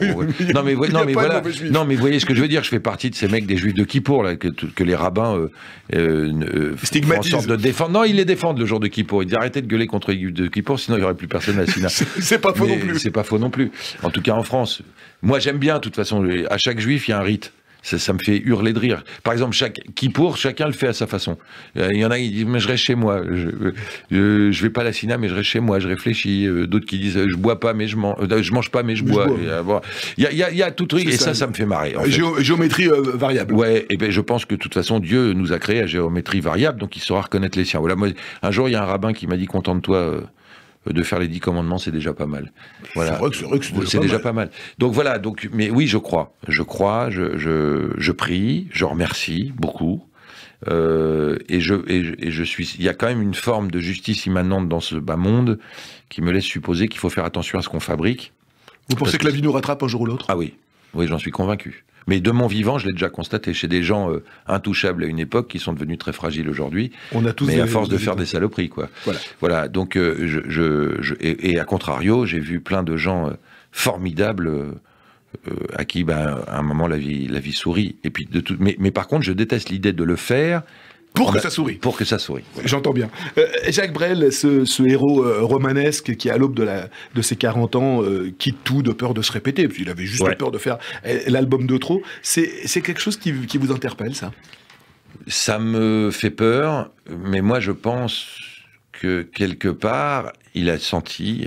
Non mais voilà. Non mais vous voyez ce que je veux dire, je fais partie de ces mecs des juifs de Kippour là que les rabbins font en sorte de défendre. Non, ils les défendent le jour de Kippour. Ils disent arrêtez de gueuler contre les juifs de Kippour, sinon il n'y aurait plus personne à Sina. C'est pas faux non plus. C'est pas faux non plus. En tout cas en France. Moi j'aime bien, de toute façon, à chaque juif il y a un rite. Ça me fait hurler de rire. Par exemple, chaque Kippour, chacun le fait à sa façon. Il y en a qui disent, mais je reste chez moi. Je vais pas à la Sina, mais je reste chez moi. Je réfléchis. D'autres qui disent, je bois pas, mais je mange pas, mais je bois. Il y a tout truc, et ça me fait marrer. En fait. Géométrie variable. Ouais, et ben je pense que de toute façon, Dieu nous a créé à géométrie variable, donc il saura reconnaître les siens. Voilà, moi, un jour, il y a un rabbin qui m'a dit, contente-toi. De faire les 10 commandements, c'est déjà pas mal. Voilà. C'est vrai que c'est déjà pas mal. Donc voilà, mais oui, je crois, je prie, je remercie beaucoup, et je suis. Il y a quand même une forme de justice immanente dans ce bas monde qui me laisse supposer qu'il faut faire attention à ce qu'on fabrique. Vous pensez que la vie nous rattrape un jour ou l'autre? Ah oui, j'en suis convaincu. Mais de mon vivant, je l'ai déjà constaté chez des gens intouchables à une époque qui sont devenus très fragiles aujourd'hui. On a tous mais à force de faire des saloperies, quoi. Voilà. Donc, et à contrario, j'ai vu plein de gens formidables à qui, à un moment, la vie sourit. Et puis mais par contre, je déteste l'idée de le faire. Pour que ça sourit. Pour que ça sourit. Voilà. J'entends bien. Jacques Brel, ce héros romanesque qui, à l'aube de ses 40 ans, quitte tout de peur de se répéter, parce qu'il avait juste peur de faire l'album de trop, c'est quelque chose qui vous interpelle, ça? Ça me fait peur, mais moi je pense que quelque part, il a senti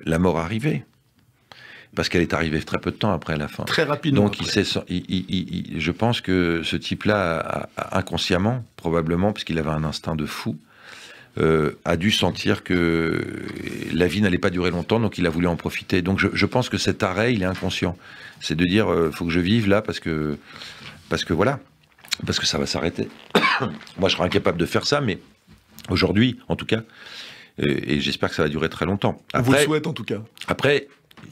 la mort arriver. Parce qu'elle est arrivée très peu de temps après la fin. Très rapidement. Donc je pense que ce type-là, inconsciemment, probablement, parce qu'il avait un instinct de fou, a dû sentir que la vie n'allait pas durer longtemps, donc il a voulu en profiter. Donc je pense que cet arrêt, il est inconscient. C'est de dire, faut que je vive là, parce que voilà, parce que ça va s'arrêter. Moi, je serais incapable de faire ça, mais aujourd'hui, en tout cas, et j'espère que ça va durer très longtemps. On vous le souhaite, en tout cas. Après,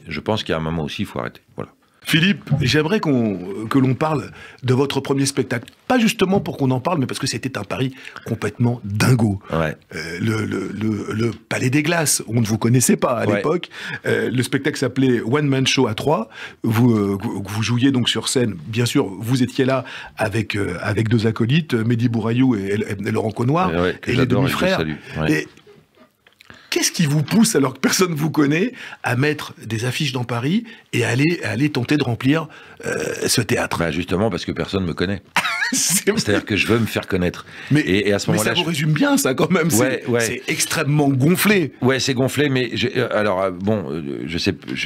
je pense qu'il y a un moment aussi, il faut arrêter. Voilà. Philippe, j'aimerais que l'on parle de votre premier spectacle. Pas justement pour qu'on en parle, mais parce que c'était un pari complètement dingo. Ouais. Le Palais des Glaces, on ne vous connaissait pas à l'époque. Le spectacle s'appelait One Man Show à 3. Vous jouiez donc sur scène. Bien sûr, vous étiez là avec deux acolytes, Mehdi Bourayou et Laurent Connoir, et les demi-frères. qu'est-ce qui vous pousse, alors que personne ne vous connaît, à mettre des affiches dans Paris et à aller tenter de remplir ce théâtre? Bah justement, parce que personne ne me connaît. C'est-à-dire que je veux me faire connaître. Et à ce moment-là, ça vous résume bien, ça, quand même. Ouais. C'est extrêmement gonflé. Ouais, c'est gonflé, mais je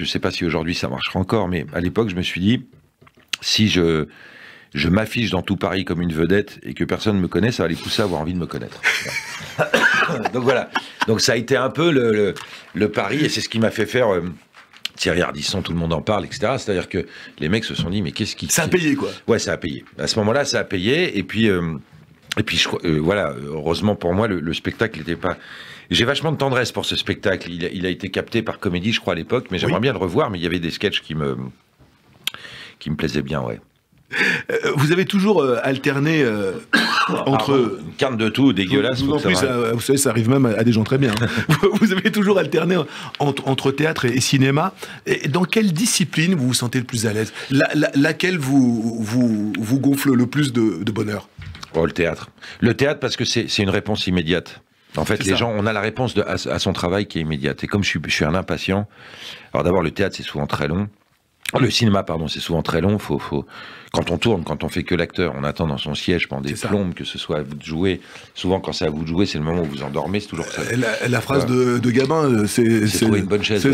sais pas si aujourd'hui ça marchera encore, mais à l'époque, je me suis dit, si je m'affiche dans tout Paris comme une vedette et que personne ne me connaît, ça va les pousser à avoir envie de me connaître. Donc voilà. Donc ça a été un peu le pari, et c'est ce qui m'a fait faire Thierry Ardisson, tout le monde en parle, etc. C'est-à-dire que les mecs se sont dit, mais qu'est-ce qui... Ça a payé, quoi. Ouais, ça a payé. À ce moment-là, ça a payé, et puis voilà, heureusement pour moi, le spectacle n'était pas... J'ai vachement de tendresse pour ce spectacle. Il a été capté par Comédie, je crois, à l'époque, mais j'aimerais bien le revoir, mais il y avait des sketchs qui me plaisaient bien, ouais. Vous avez toujours alterné entre... une carte de tout dégueulasse. Vous savez, ça arrive même à des gens très bien. Vous avez toujours alterné entre théâtre et cinéma. Et dans quelle discipline vous vous sentez le plus à l'aise? Laquelle vous gonfle le plus de bonheur? Oh, le théâtre. Le théâtre, parce que c'est une réponse immédiate. En fait, les gens, on a la réponse à son travail qui est immédiate. Et comme je suis un impatient, alors d'abord, le théâtre, c'est souvent très long. Le cinéma, pardon, c'est souvent très long. Quand on tourne, quand on fait que l'acteur, on attend dans son siège pendant des plombes que ce soit à vous de jouer. Souvent, quand c'est à vous de jouer, c'est le moment où vous endormez. C'est toujours ça. La phrase de Gabin, c'est trouver une bonne chaise.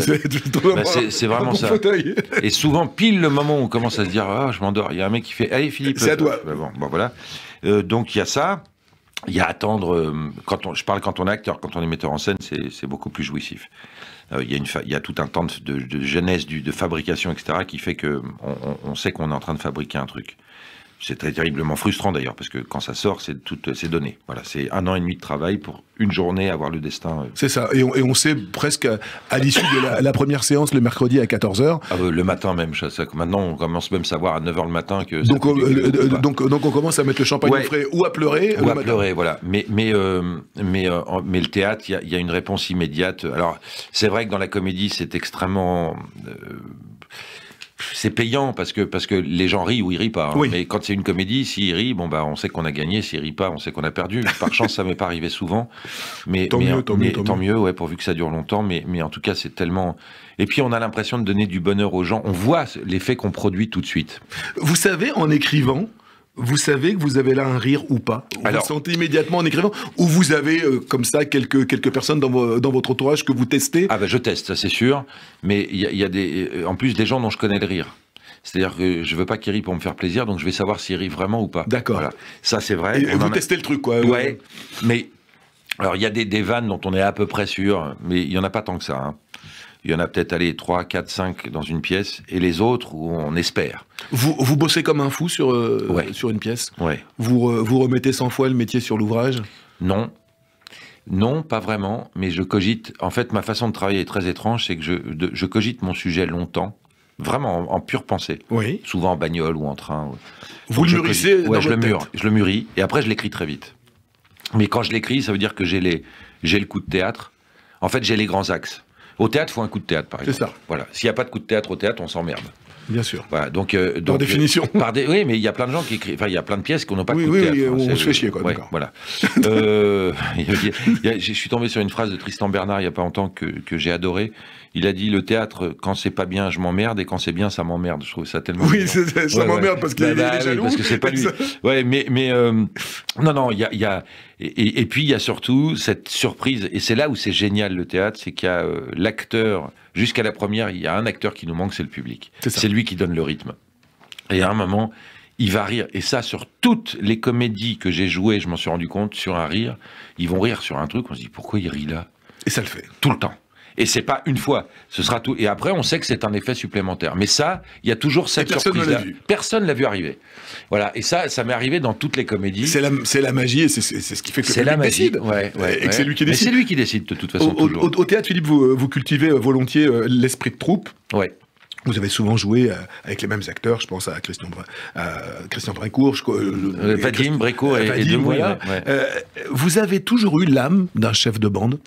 C'est vraiment ça. Fauteuil. Et souvent, pile le moment où on commence à se dire, je m'endors. Il y a un mec qui fait, allez Philippe. C'est à toi. Bon, voilà. Donc il y a ça. Il y a attendre. Quand on est acteur, quand on est metteur en scène, c'est beaucoup plus jouissif. Il y a tout un temps de genèse, de fabrication, etc., qui fait qu'on sait qu'on est en train de fabriquer un truc. C'est très terriblement frustrant d'ailleurs, parce que quand ça sort, c'est donné. Voilà, c'est 1 an et demi de travail pour une journée avoir le destin. C'est ça, et on sait presque à l'issue de la première séance le mercredi à 14h. Le matin même, maintenant on commence même à savoir à 9h le matin que... Donc on commence à mettre le champagne au frais ou à pleurer. Ou à pleurer, voilà. Mais le théâtre, il y a une réponse immédiate. Alors, c'est vrai que dans la comédie, c'est extrêmement... c'est payant parce que les gens rient ou ils rient pas. Hein. Oui. Mais quand c'est une comédie, s'ils rient, on sait qu'on a gagné. S'ils rient pas, on sait qu'on a perdu. Par chance, ça m'est pas arrivé souvent. Mais tant mieux, ouais, pourvu que ça dure longtemps. Mais en tout cas, c'est tellement. Et puis, on a l'impression de donner du bonheur aux gens. On voit l'effet qu'on produit tout de suite. Vous savez, en écrivant, vous savez que vous avez là un rire ou pas? Vous le sentez immédiatement en écrivant? Ou vous avez comme ça quelques personnes dans votre entourage que vous testez? Je teste, ça c'est sûr. Mais il y a en plus des gens dont je connais le rire. C'est-à-dire que je veux pas qu'ils rient pour me faire plaisir, donc je vais savoir s'ils rient vraiment ou pas. D'accord. Voilà. Ça c'est vrai. Et vous testez le truc, quoi. Ouais. Mais alors il y a des vannes dont on est à peu près sûr, mais il y en a pas tant que ça. Hein. Il y en a peut-être, 3, 4, 5 dans une pièce, et les autres où on espère. Vous bossez comme un fou sur une pièce? Ouais. Vous remettez 100 fois le métier sur l'ouvrage? Non, pas vraiment, mais je cogite. En fait, ma façon de travailler est très étrange, c'est que je cogite mon sujet longtemps, vraiment en pure pensée. Oui. Souvent en bagnole ou en train. Vous le mûrissez? Ouais, je le mûris, et après je l'écris très vite. Mais quand je l'écris, ça veut dire que j'ai le coup de théâtre. En fait, j'ai les grands axes. Au théâtre, il faut un coup de théâtre, par exemple. C'est ça. Voilà. S'il n'y a pas de coup de théâtre au théâtre, on s'emmerde. Bien sûr. Voilà. Donc, par définition. Oui, mais il y a plein de gens qui écrivent. Enfin, il y a plein de pièces qui n'ont pas de coup de théâtre. Oui, on se fait chier, quoi. Ouais, voilà. Je suis tombé sur une phrase de Tristan Bernard il n'y a pas longtemps que j'ai adoré. Il a dit, le théâtre, quand c'est pas bien, je m'emmerde, et quand c'est bien, ça m'emmerde. Je trouve ça tellement... Oui, ça m'emmerde parce qu'il est jaloux. Parce que c'est pas lui. Ouais, mais non, il y a... Et puis, il y a surtout cette surprise, et c'est là où c'est génial, le théâtre, c'est qu'il y a l'acteur, jusqu'à la première, il y a un acteur qui nous manque, c'est le public. C'est lui qui donne le rythme. Et à un moment, il va rire. Et ça, sur toutes les comédies que j'ai jouées, je m'en suis rendu compte, sur un rire, ils vont rire sur un truc, on se dit, pourquoi il rit là? Et ça le fait. Tout le temps. Et c'est pas une fois, ce sera tout. Et après, on sait que c'est un effet supplémentaire. Mais ça, il y a toujours cette surprise-là. Personne l'a vu arriver. Voilà. Et ça m'est arrivé dans toutes les comédies. C'est la magie, et c'est ce qui fait que le public décide. Et que c'est lui qui décide. Mais c'est lui qui décide, de toute façon, toujours. Au théâtre, Philippe, vous cultivez volontiers l'esprit de troupe. Ouais. Vous avez souvent joué avec les mêmes acteurs, je pense à Christian Brincourt, Vadim, Brincourt et Demouy. Voilà. Vous avez toujours eu l'âme d'un chef de bande?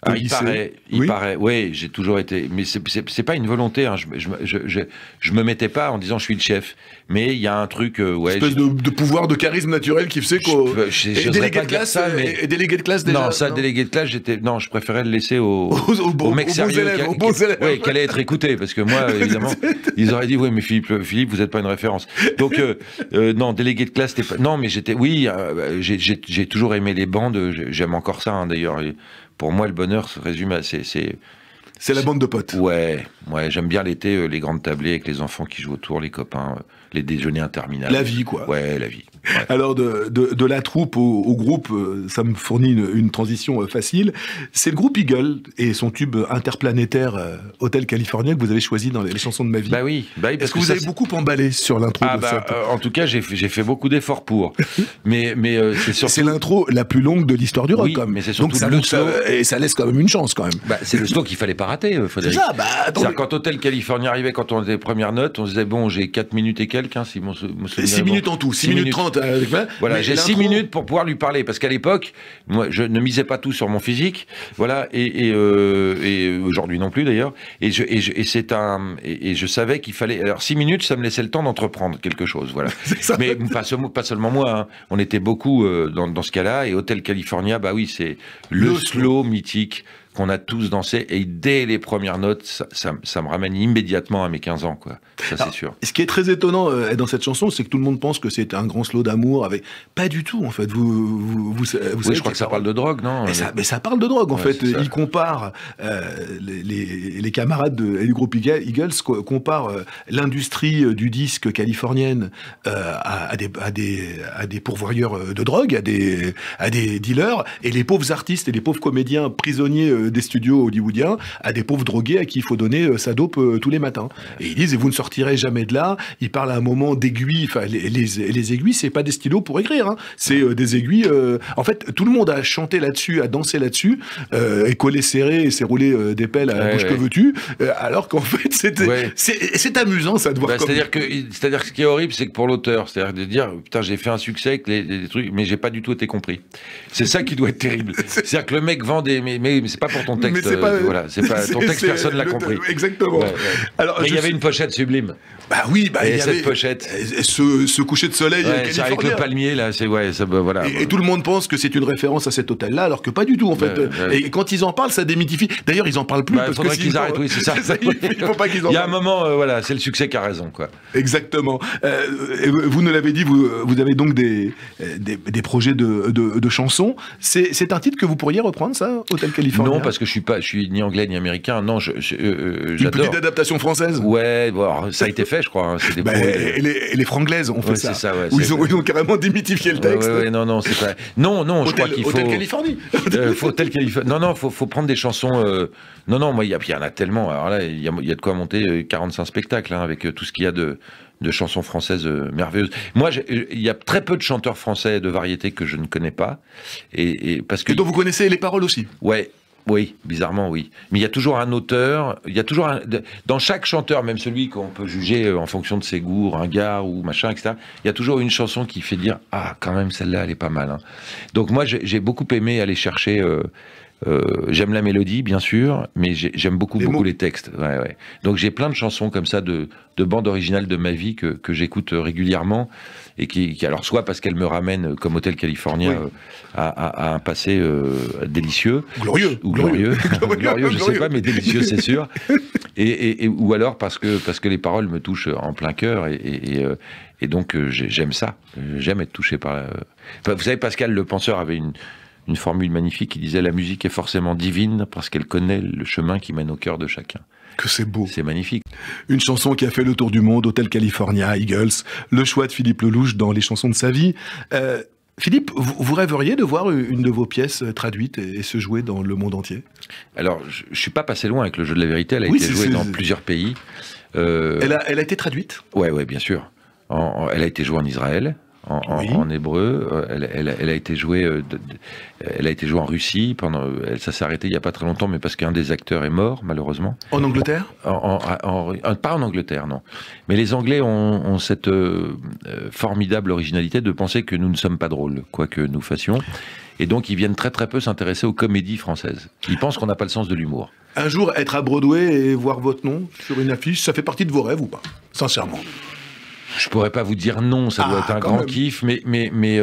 Ah, il paraît, oui, j'ai toujours été, mais c'est pas une volonté, hein. Je me mettais pas en disant je suis le chef, mais il y a un truc, ouais. Espèce de pouvoir, de charisme naturel qui fait qu'au... Et délégué de classe, et délégué de classe déjà. Non, ça, délégué de classe, je préférais le laisser aux mecs sérieux, oui, qui allaient être écoutés, parce que moi, évidemment, ils auraient dit, oui, mais Philippe, vous n'êtes pas une référence. Donc, non, délégué de classe, non, mais j'ai toujours aimé les bandes, j'aime encore ça, hein, d'ailleurs. Pour moi, le bonheur se résume à... C'est la bande de potes. Ouais, j'aime bien l'été, les grandes tablées avec les enfants qui jouent autour, les copains, les déjeuners interminables. La vie, quoi. Ouais, la vie. Ouais. Alors, de la troupe au groupe, ça me fournit une transition facile. C'est le groupe Eagle et son tube interplanétaire Hotel California que vous avez choisi dans les chansons de ma vie. Bah oui. Est-ce que vous avez beaucoup emballé sur l'intro de cette... En tout cas, j'ai fait beaucoup d'efforts pour. mais c'est surtout... C'est l'intro la plus longue de l'histoire du rock, oui, quand même. Mais c'est surtout et ça laisse quand même une chance, quand même. Bah, c'est le slow qu'il fallait pas rater, Frédéric. C'est ça, c'est-à-dire, quand Hotel California arrivait, quand on faisait les premières notes, on se disait, bon, j'ai 4 minutes et quelques, hein, si mon souvenir 6 minutes en tout, 6 minutes 30. Voilà, j'ai 6 minutes pour pouvoir lui parler, parce qu'à l'époque, moi, je ne misais pas tout sur mon physique, voilà, et aujourd'hui non plus d'ailleurs, et je savais qu'il fallait, alors 6 minutes, ça me laissait le temps d'entreprendre quelque chose, voilà. Mais pas seulement moi, hein. On était beaucoup dans ce cas-là, et Hotel California, bah oui, c'est le slow mythique qu'on a tous dansé, et dès les premières notes, ça me ramène immédiatement à mes 15 ans, quoi. Ça, c'est sûr. Ce qui est très étonnant dans cette chanson, c'est que tout le monde pense que c'est un grand slow d'amour, pas du tout, en fait. Vous savez, je crois que ça parle de drogue, non? Mais ça parle de drogue, en fait. Il compare, les camarades du groupe Eagles comparent l'industrie du disque californienne à des pourvoyeurs de drogue, à des dealers, et les pauvres artistes et les pauvres comédiens prisonniers des studios hollywoodiens à des pauvres drogués à qui il faut donner sa dope tous les matins. Et ils disent, et vous ne sortirez jamais de là. Ils parlent à un moment d'aiguilles. Enfin, les aiguilles, c'est pas des stylos pour écrire, hein. C'est des aiguilles. En fait, tout le monde a chanté là-dessus, a dansé là-dessus, et collé serré et s'est roulé des pelles à la bouche que veux-tu. Alors qu'en fait, c'est amusant, ça, de voir. C'est-à-dire que ce qui est horrible, c'est que pour l'auteur, c'est-à-dire de dire, putain, j'ai fait un succès avec les trucs, mais j'ai pas du tout été compris. C'est ça qui doit être terrible. C'est-à-dire que le mec vend mais c'est pas pour ton texte. Voilà, c'est pas ton texte, personne l'a compris. Exactement. Ouais. Alors, mais il y avait une pochette sublime. Bah oui, il y cette avait pochette. Ce coucher de soleil avec le palmier là, voilà. Et tout le monde pense que c'est une référence à cet hôtel-là, alors que pas du tout en fait. Et quand ils en parlent, ça démythie. D'ailleurs, ils en parlent plus parce faudrait qu'ils arrêtent. Oui, c'est ça. Il faut pas qu'ils en parlent. Il y a un moment, voilà, c'est le succès qui a raison, quoi. Exactement. Vous nous l'avez dit, vous avez donc des projets de chansons. C'est un titre que vous pourriez reprendre, ça, Hotel California? Non, parce que je suis ni anglais ni américain. Non, j'adore. Une petite adaptation française. Ouais, bon, ça a été fait, je crois. Hein. Les franglaises ont fait ça. C'est ça, ouais. Ils ont carrément démythifié le texte. Non, c'est pas. Non, je crois qu'il faut. Hotel Californie. Hotel Californie. Non, faut prendre des chansons. Non, moi, il y en a tellement. Alors là, il y a de quoi monter 45 spectacles, hein, avec tout ce qu'il y a de chansons françaises merveilleuses. Moi, il y a très peu de chanteurs français de variété que je ne connais pas. Et parce que. Et dont vous connaissez les paroles aussi. Ouais. Oui, bizarrement, oui. Mais il y a toujours un auteur, dans chaque chanteur, même celui qu'on peut juger en fonction de ses goûts, ringard ou machin, etc., il y a toujours une chanson qui fait dire « Ah, quand même, celle-là, elle est pas mal. Hein. » Donc moi, j'ai beaucoup aimé aller chercher... j'aime la mélodie, bien sûr, mais j'aime beaucoup les textes. Ouais. Donc j'ai plein de chansons comme ça, de bandes originales de ma vie que j'écoute régulièrement, et qui alors soit parce qu'elles me ramènent, comme Hotel California, à un passé délicieux. Glorieux, je sais pas, mais délicieux, c'est sûr. Ou alors parce que les paroles me touchent en plein cœur, et donc j'aime ça. J'aime être touché par... Vous savez, Pascal le penseur avait une formule magnifique qui disait « La musique est forcément divine parce qu'elle connaît le chemin qui mène au cœur de chacun ». Que c'est beau. C'est magnifique. Une chanson qui a fait le tour du monde, Hotel California, Eagles, le choix de Philippe Lelouch dans les chansons de sa vie. Philippe, vous rêveriez de voir une de vos pièces traduite et se jouer dans le monde entier? Alors, je ne suis pas passé loin avec Le Jeu de la Vérité, elle a été jouée dans plusieurs pays. Elle a été traduite? Ouais, bien sûr. Elle a été jouée en Israël, en hébreu. Elle a été jouée, en Russie. Ça s'est arrêté il n'y a pas très longtemps, mais parce qu'un des acteurs est mort, malheureusement. En Angleterre ? Pas en Angleterre, non. Mais les Anglais ont cette formidable originalité de penser que nous ne sommes pas drôles, quoi que nous fassions. Et donc, ils viennent très très peu s'intéresser aux comédies françaises. Ils pensent qu'on n'a pas le sens de l'humour. Un jour, être à Broadway et voir votre nom sur une affiche, ça fait partie de vos rêves ou pas ? Sincèrement. Je pourrais pas vous dire non, ça doit être un grand kiff, mais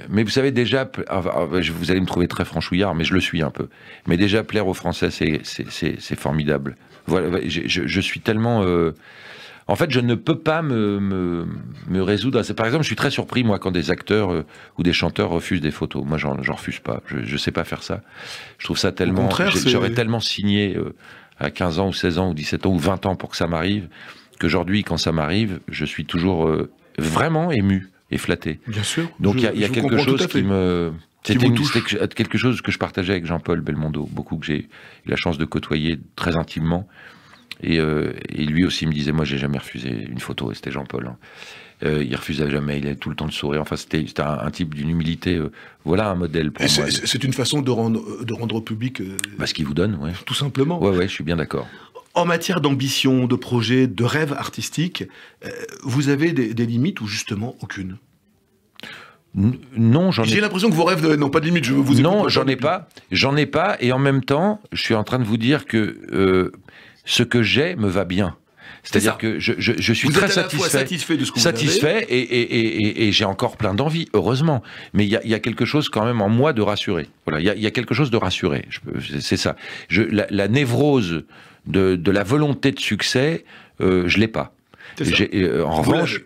vous savez déjà, vous allez me trouver très franchouillard, mais je le suis un peu. Mais déjà plaire aux Français, c'est formidable. Voilà, je suis tellement. En fait, je ne peux pas me résoudre. Par exemple, je suis très surpris moi quand des acteurs ou des chanteurs refusent des photos. Moi, j'en refuse pas. Je sais pas faire ça. Je trouve ça tellement. J'aurais tellement signé à 15 ans ou 16 ans ou 17 ans ou 20 ans pour que ça m'arrive. Qu'aujourd'hui, quand ça m'arrive, je suis toujours vraiment ému et flatté. Bien sûr. Donc il y a quelque chose qui me... C'était quelque chose que je partageais avec Jean-Paul Belmondo, beaucoup que j'ai eu la chance de côtoyer très intimement. Et lui aussi me disait, moi j'ai jamais refusé une photo, et c'était Jean-Paul. Hein. Il refusait jamais, il avait tout le temps de sourire. Enfin, c'était un type d'une humilité. Voilà un modèle pour moi. C'est une façon de rendre au public... ce qu'il vous donne, ouais. Tout simplement. Ouais, je suis bien d'accord. En matière d'ambition, de projet, de rêve artistique, vous avez des limites ou justement aucune ? Non, J'ai l'impression que vos rêves n'ont pas de limite. Non, j'en ai pas. Et en même temps, je suis en train de vous dire que ce que j'ai me va bien. C'est-à-dire que je suis très satisfait de ce que vous avez. Et j'ai encore plein d'envie, heureusement. Mais il y a quelque chose quand même en moi de rassuré. Voilà, il y a quelque chose de rassuré. C'est ça. La névrose de la volonté de succès, je l'ai pas. En revanche,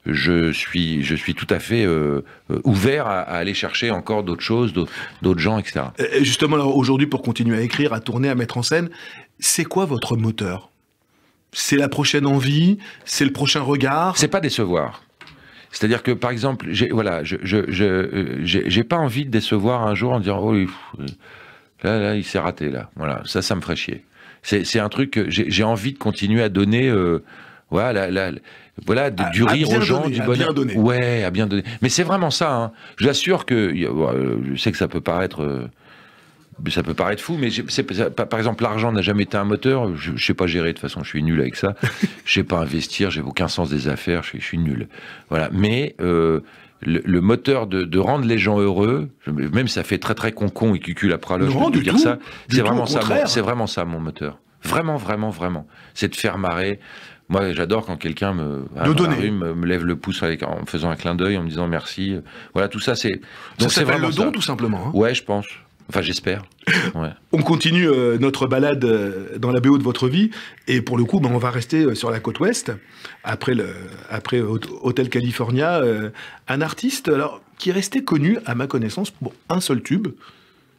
je suis tout à fait ouvert à aller chercher encore d'autres choses, d'autres gens, etc. Justement, aujourd'hui, pour continuer à écrire, à tourner, à mettre en scène, c'est quoi votre moteur ? C'est la prochaine envie ? C'est le prochain regard ? C'est pas décevoir. C'est-à-dire que, par exemple, j'ai pas envie de décevoir un jour en disant oh, là, il s'est raté, là. Voilà, ça me ferait chier. C'est un truc que j'ai envie de continuer à donner, du rire aux gens, du bonheur. Ouais, à bien donner. Mais c'est vraiment ça, hein. Je vous assure que, je sais que ça peut paraître fou, mais par exemple, l'argent n'a jamais été un moteur. Je sais pas gérer, de toute façon, je suis nul avec ça. Je sais pas investir, j'ai aucun sens des affaires, je suis nul. Voilà. Mais le moteur de rendre les gens heureux, même si ça fait très très con et cucul à praloche de dire ça, c'est vraiment ça mon moteur. Vraiment, vraiment, vraiment. C'est de faire marrer. Moi, j'adore quand quelqu'un me lève le pouce en me faisant un clin d'œil, en me disant merci. Voilà, tout ça, c'est... Donc ça s'appelle le don, tout simplement. Hein. Ouais, je pense. Enfin, j'espère. Ouais. On continue notre balade dans la BO de votre vie, et pour le coup, on va rester sur la côte ouest, après Hotel California, un artiste qui est resté connu, à ma connaissance, pour un seul tube.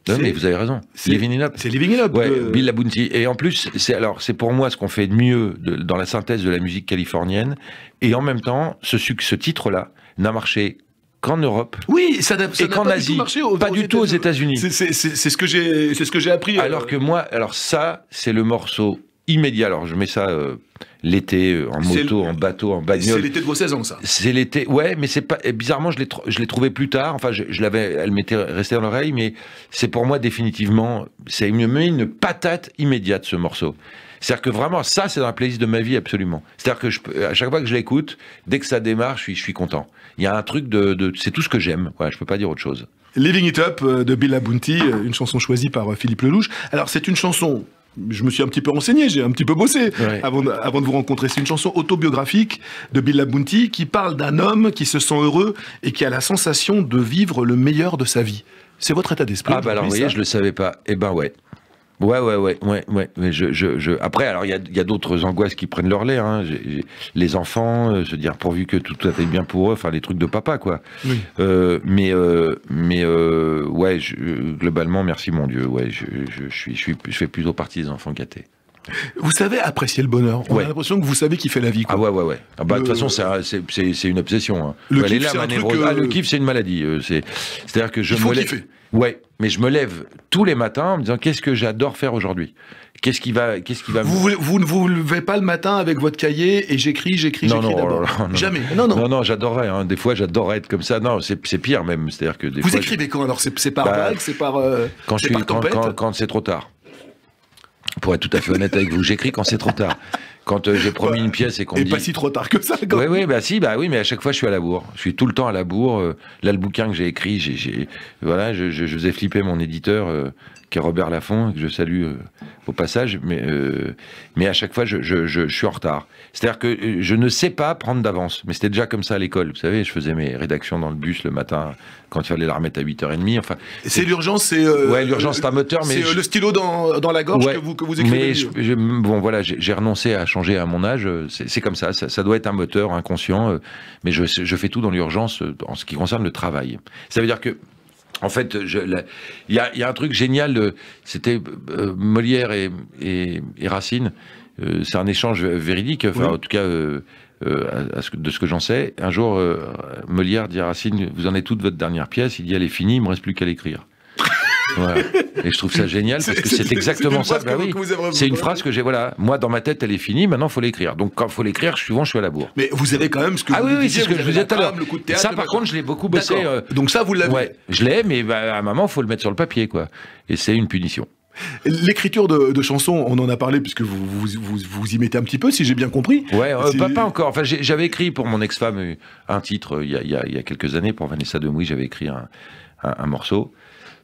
Non, mais vous avez raison. Living It Up. C'est Living It Up. Ouais, Bill Labonte. Et en plus, c'est pour moi ce qu'on fait de mieux dans la synthèse de la musique californienne. Et en même temps, ce titre-là n'a marché qu'en Europe. Oui, ça et qu'en Asie, pas du tout aux États-Unis. C'est ce que j'ai appris. Alors que moi, ça, c'est le morceau immédiat. Alors je mets ça l'été, en moto, en bateau, en bagnole. C'est l'été de vos 16 ans, ça. C'est l'été, ouais, mais c'est pas. Bizarrement, je l'ai trouvé plus tard. Enfin, elle m'était restée dans l'oreille, mais c'est pour moi définitivement, c'est une patate immédiate, ce morceau. C'est-à-dire que vraiment, ça, c'est dans la playlist de ma vie, absolument. C'est-à-dire que à chaque fois que je l'écoute, dès que ça démarre, je suis content. Il y a un truc c'est tout ce que j'aime. Voilà, je peux pas dire autre chose. Living It Up de Bill Labonte, une chanson choisie par Philippe Lelouch. Alors, c'est une chanson. Je me suis un petit peu renseigné, j'ai un petit peu bossé avant de vous rencontrer. C'est une chanson autobiographique de Bill Labonte qui parle d'un homme qui se sent heureux et qui a la sensation de vivre le meilleur de sa vie. C'est votre état d'esprit. Ah bah alors, vous voyez, je le savais pas. Eh ben ouais. Ouais. Mais après, alors il y a d'autres angoisses qui prennent leur lait. Hein. Les enfants, se dire pourvu que tout aille bien pour eux, enfin les trucs de papa, quoi. Oui. Ouais, globalement, merci mon Dieu. Ouais, je fais plutôt partie des enfants gâtés. Vous savez apprécier le bonheur. On a l'impression que vous savez kiffer la vie. Quoi. Ah ouais. Ah bah, de toute façon, c'est une obsession. Hein. Le kiff, c'est un truc le kiff, c'est une maladie. C'est-à-dire que il faut kiffer. Ouais, mais je me lève tous les matins en me disant qu'est-ce que j'adore faire aujourd'hui. Qu'est-ce qui va Vous ne vous levez pas le matin avec votre cahier et j'écris d'abord. Non, jamais. Non, j'adorerais. Hein. Des fois, j'adorerais être comme ça. Non, c'est pire même. C'est-à-dire que vous écrivez quand alors? C'est par vague, c'est par tempête? Quand c'est trop tard. Pour être tout à fait honnête avec vous, j'écris quand c'est trop tard. Quand j'ai promis une pièce et qu'on me dit... pas si trop tard que ça. Oui, oui, mais à chaque fois, je suis à la bourre. Je suis tout le temps à la bourre. Là, le bouquin que j'ai écrit, je faisais flipper mon éditeur, qui est Robert Laffont, que je salue au passage, mais à chaque fois, je suis en retard. C'est-à-dire que je ne sais pas prendre d'avance. Mais c'était déjà comme ça à l'école. Vous savez, je faisais mes rédactions dans le bus le matin, quand il fallait la remettre à 8h30. Enfin, c'est l'urgence, c'est... ouais, l'urgence, c'est un moteur, mais... C'est le stylo dans la gorge, ouais, que vous écrivez. Mais bon, voilà, j'ai renoncé à changer à mon âge. C'est comme ça doit être un moteur inconscient. Mais je fais tout dans l'urgence en ce qui concerne le travail. Ça veut dire que, en fait, il y a un truc génial. C'était Molière et Racine. C'est un échange véridique. Enfin, oui. En tout cas, de ce que j'en sais. Un jour, Molière dit à Racine: vous en êtes toute votre dernière pièce. Il dit: elle est finie, il me reste plus qu'à l'écrire. Voilà. Et je trouve ça génial parce que c'est exactement ça. Bah oui. C'est une phrase que j'ai. Voilà, moi dans ma tête, elle est finie. Maintenant, il faut l'écrire. Donc quand il faut l'écrire, souvent, je suis à la bourre. Mais vous avez quand même ce que vous oui, c'est ce que je vous disais tout à l'heure. Ça, par contre, je l'ai beaucoup bossé. Donc ça, vous l'avez. Ouais, je l'ai, mais à un moment, il faut le mettre sur le papier, quoi. Et c'est une punition. L'écriture de chansons, on en a parlé puisque vous y mettez un petit peu, si j'ai bien compris. Ouais, pas encore. Enfin, j'avais écrit pour mon ex-femme un titre il y a quelques années pour Vanessa Demouy. J'avais écrit un morceau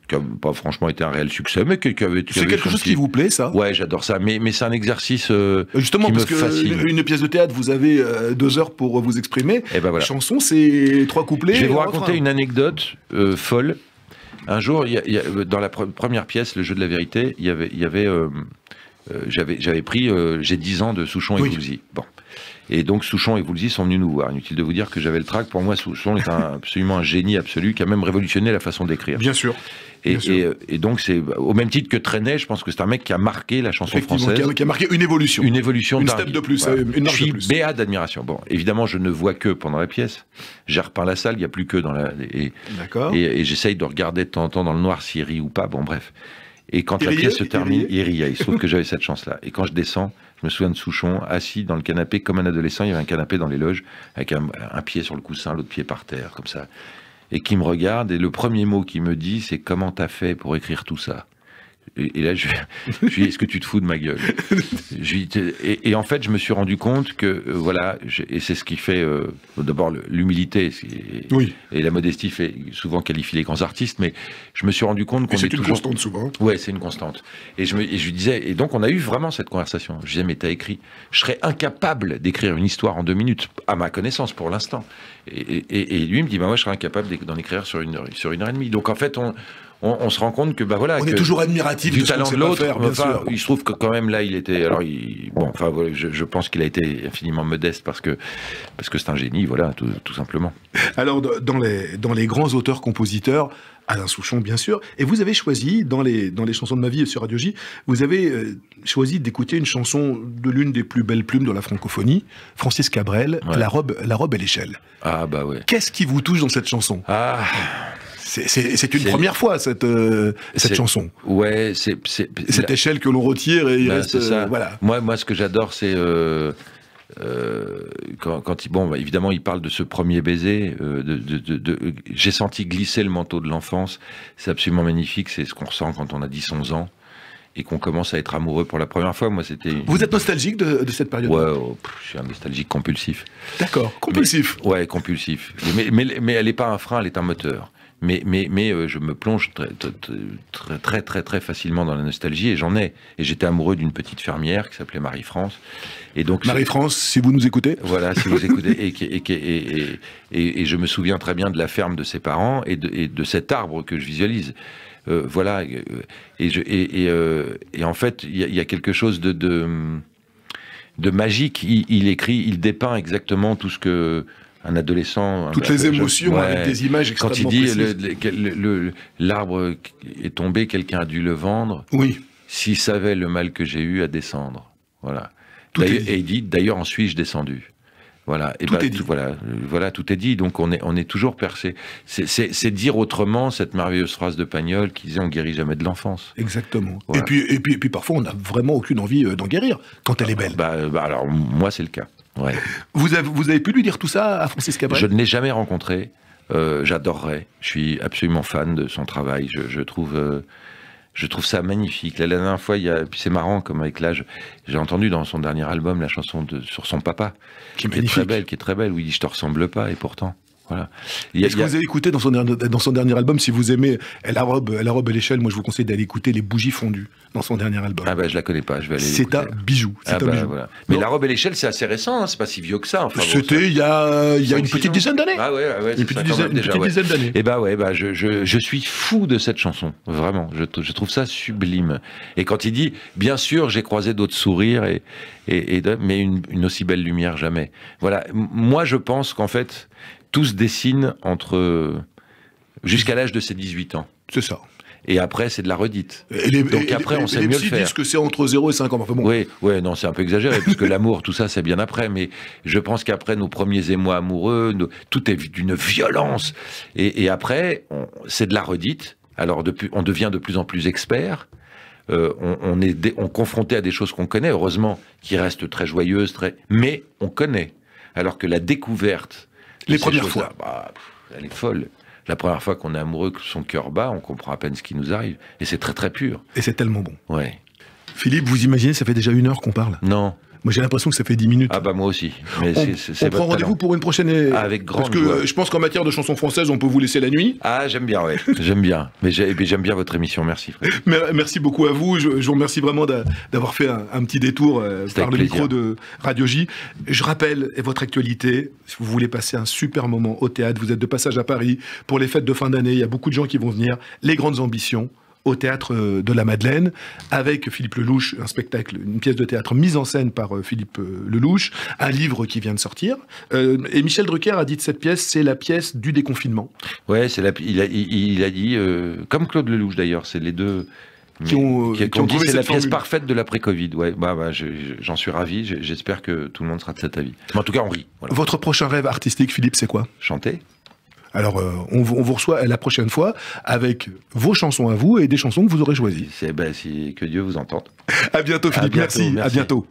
qui n'a pas franchement été un réel succès, mais qui avait... C'est quelque chose qui vous plaît, ça? Ouais, j'adore ça, mais c'est un exercice justement, qui parce me fascine. Une pièce de théâtre, vous avez 2 heures pour vous exprimer. Et ben voilà. Chanson, c'est 3 couplets. Je vais vous raconter une anecdote folle. Un jour, dans la première pièce, Le jeu de la vérité, j'avais pris J'ai 10 ans de Souchon et Woolsey. Bon. Et donc Souchon et Woolsey sont venus nous voir. Inutile de vous dire que j'avais le trac. Pour moi, Souchon est absolument un génie absolu qui a même révolutionné la façon d'écrire. Bien sûr. Et donc c'est au même titre que Trenet, je pense que c'est un mec qui a marqué la chanson française. Qui a marqué une évolution. Une évolution. Une step de plus. Voilà. Une marche de plus. Je suis béat d'admiration. Bon, évidemment, je ne vois que pendant la pièce. J'ai repeint la salle, il n'y a plus que dans la... D'accord. Et j'essaye de regarder de temps en temps dans le noir s'il rit ou pas. Bon, bref. Et quand la pièce se termine, il riait. Il se trouve que j'avais cette chance-là. Et quand je descends, je me souviens de Souchon, assis dans le canapé, comme un adolescent. Il y avait un canapé dans les loges, avec un pied sur le coussin, l'autre pied par terre, comme ça. Et qui me regarde, et le premier mot qu'il me dit, c'est: comment t'as fait pour écrire tout ça? Et là, je lui dis: est-ce que tu te fous de ma gueule? Et en fait, je me suis rendu compte que, voilà, et c'est ce qui fait, d'abord, l'humilité, et la modestie fait souvent qualifier les grands artistes, mais je me suis rendu compte qu'on est toujours... C'est une constante, souvent. Ouais, c'est une constante. Et je lui disais, et donc on a eu vraiment cette conversation. Je disais: mais t'as écrit... Je serais incapable d'écrire une histoire en 2 minutes, à ma connaissance, pour l'instant. Et lui me dit: bah moi, je serais incapable d'en écrire sur une heure et demie. Donc en fait, on se rend compte que, bah voilà, on est toujours admiratif du talent de l'autre. Enfin, il se trouve que quand même là, il était. Alors, voilà, je pense qu'il a été infiniment modeste parce que c'est un génie, voilà, tout simplement. Alors, dans les grands auteurs-compositeurs, Alain Souchon, bien sûr, et vous avez choisi dans les chansons de ma vie sur Radio J, vous avez choisi d'écouter une chanson de l'une des plus belles plumes de la francophonie, Francis Cabrel, ouais. La robe et l'échelle. Ah bah ouais. Qu'est-ce qui vous touche dans cette chanson? C'est une première fois, cette chanson. Ouais, cette échelle que l'on retire et il reste... ça. Voilà. Moi, ce que j'adore, c'est... évidemment, il parle de ce premier baiser. J'ai senti glisser le manteau de l'enfance. C'est absolument magnifique. C'est ce qu'on ressent quand on a 10-11 ans et qu'on commence à être amoureux pour la première fois. Moi, c'était... Vous êtes nostalgique de cette période? Ouais, je suis un nostalgique compulsif. D'accord, compulsif. Ouais, compulsif. Mais elle n'est pas un frein, elle est un moteur. Mais je me plonge très facilement dans la nostalgie, et j'en ai. Et j'étais amoureux d'une petite fermière qui s'appelait Marie-France. Et donc Marie-France, si vous nous écoutez. Voilà, si vous écoutez. Et je me souviens très bien de la ferme de ses parents et de cet arbre que je visualise. Voilà. Et en fait, il y a quelque chose de magique. Il dépeint exactement tout ce que... un adolescent... Toutes les émotions, avec des images extrêmement précises. Quand il dit l'arbre est tombé, quelqu'un a dû le vendre. Oui. S'il savait le mal que j'ai eu à descendre. Voilà. Et il dit: d'ailleurs, en suis-je descendu. Voilà, et tout est dit. Voilà, tout est dit. Donc on est toujours percé. C'est dire autrement cette merveilleuse phrase de Pagnol qui disait on guérit jamais de l'enfance. Exactement. Voilà. Et puis parfois on n'a vraiment aucune envie d'en guérir quand elle est belle. Alors moi c'est le cas. Ouais. Vous avez pu lui dire tout ça à Francis Cabrel? Je ne l'ai jamais rencontré. J'adorerais. Je suis absolument fan de son travail. Je trouve ça magnifique. La dernière fois, puis c'est marrant, comme avec l'âge, j'ai entendu dans son dernier album la chanson sur son papa, qui est très belle, où il dit « Je te ressemble pas », et pourtant... Voilà. Est-ce que vous avez écouté dans son dernier album, si vous aimez La robe et l'échelle, moi je vous conseille d'aller écouter Les Bougies fondues dans son dernier album. Ah bah je la connais pas, je vais aller C'est un bijou. Voilà. Mais La robe et l'échelle, c'est assez récent, hein, c'est pas si vieux que ça. Enfin, c'était il y a une petite dizaine d'années. Ah ouais, une petite dizaine d'années. Et je suis fou de cette chanson, vraiment. Je trouve ça sublime. Et quand il dit, bien sûr, j'ai croisé d'autres sourires, mais une aussi belle lumière jamais. Voilà. Moi, je pense qu'en fait, tout se dessine jusqu'à l'âge de ses 18 ans. C'est ça. Et après, c'est de la redite. Donc après, on sait mieux le faire. Les disent que c'est entre 0 et 5 ans. Enfin bon. Oui, non, c'est un peu exagéré, parce que l'amour, tout ça, c'est bien après. Mais je pense qu'après nos premiers émois amoureux, tout est d'une violence. Et après, c'est de la redite. Alors, on devient de plus en plus expert. On est confronté à des choses qu'on connaît, heureusement, qui restent très joyeuses, mais on connaît. Alors que la découverte... Les premières fois. Elle est folle. La première fois qu'on est amoureux, que son cœur bat, on comprend à peine ce qui nous arrive. Et c'est très très pur. Et c'est tellement bon. Ouais. Philippe, vous imaginez, ça fait déjà 1 heure qu'on parle. Non. Moi j'ai l'impression que ça fait 10 minutes. Ah bah moi aussi. Mais on prend rendez-vous pour une prochaine... Avec grande joie. Parce que je pense qu'en matière de chansons françaises, on peut vous laisser la nuit. Ah j'aime bien, ouais. J'aime bien. Mais j'aime bien votre émission, merci Frédéric. Merci beaucoup à vous. Je vous remercie vraiment d'avoir fait un petit détour par le micro de Radio J. Je rappelle votre actualité. Si vous voulez passer un super moment au théâtre, vous êtes de passage à Paris pour les fêtes de fin d'année. Il y a beaucoup de gens qui vont venir. Les Grandes Ambitions, au théâtre de la Madeleine, avec Philippe Lelouch, un spectacle, une pièce de théâtre mise en scène par Philippe Lelouch, un livre qui vient de sortir. Et Michel Drucker a dit de cette pièce, c'est la pièce du déconfinement. Ouais, il a dit, comme Claude Lelouch d'ailleurs, c'est les deux... qui ont dit c'est la pièce parfaite de l'après-Covid. Ouais, j'en suis ravi, j'espère que tout le monde sera de cet avis. Mais en tout cas, on rit. Voilà. Votre prochain rêve artistique, Philippe, c'est quoi? Chanter. Alors, on vous reçoit la prochaine fois avec vos chansons à vous et des chansons que vous aurez choisies. Que Dieu vous entende. À bientôt, Philippe. Merci. À bientôt.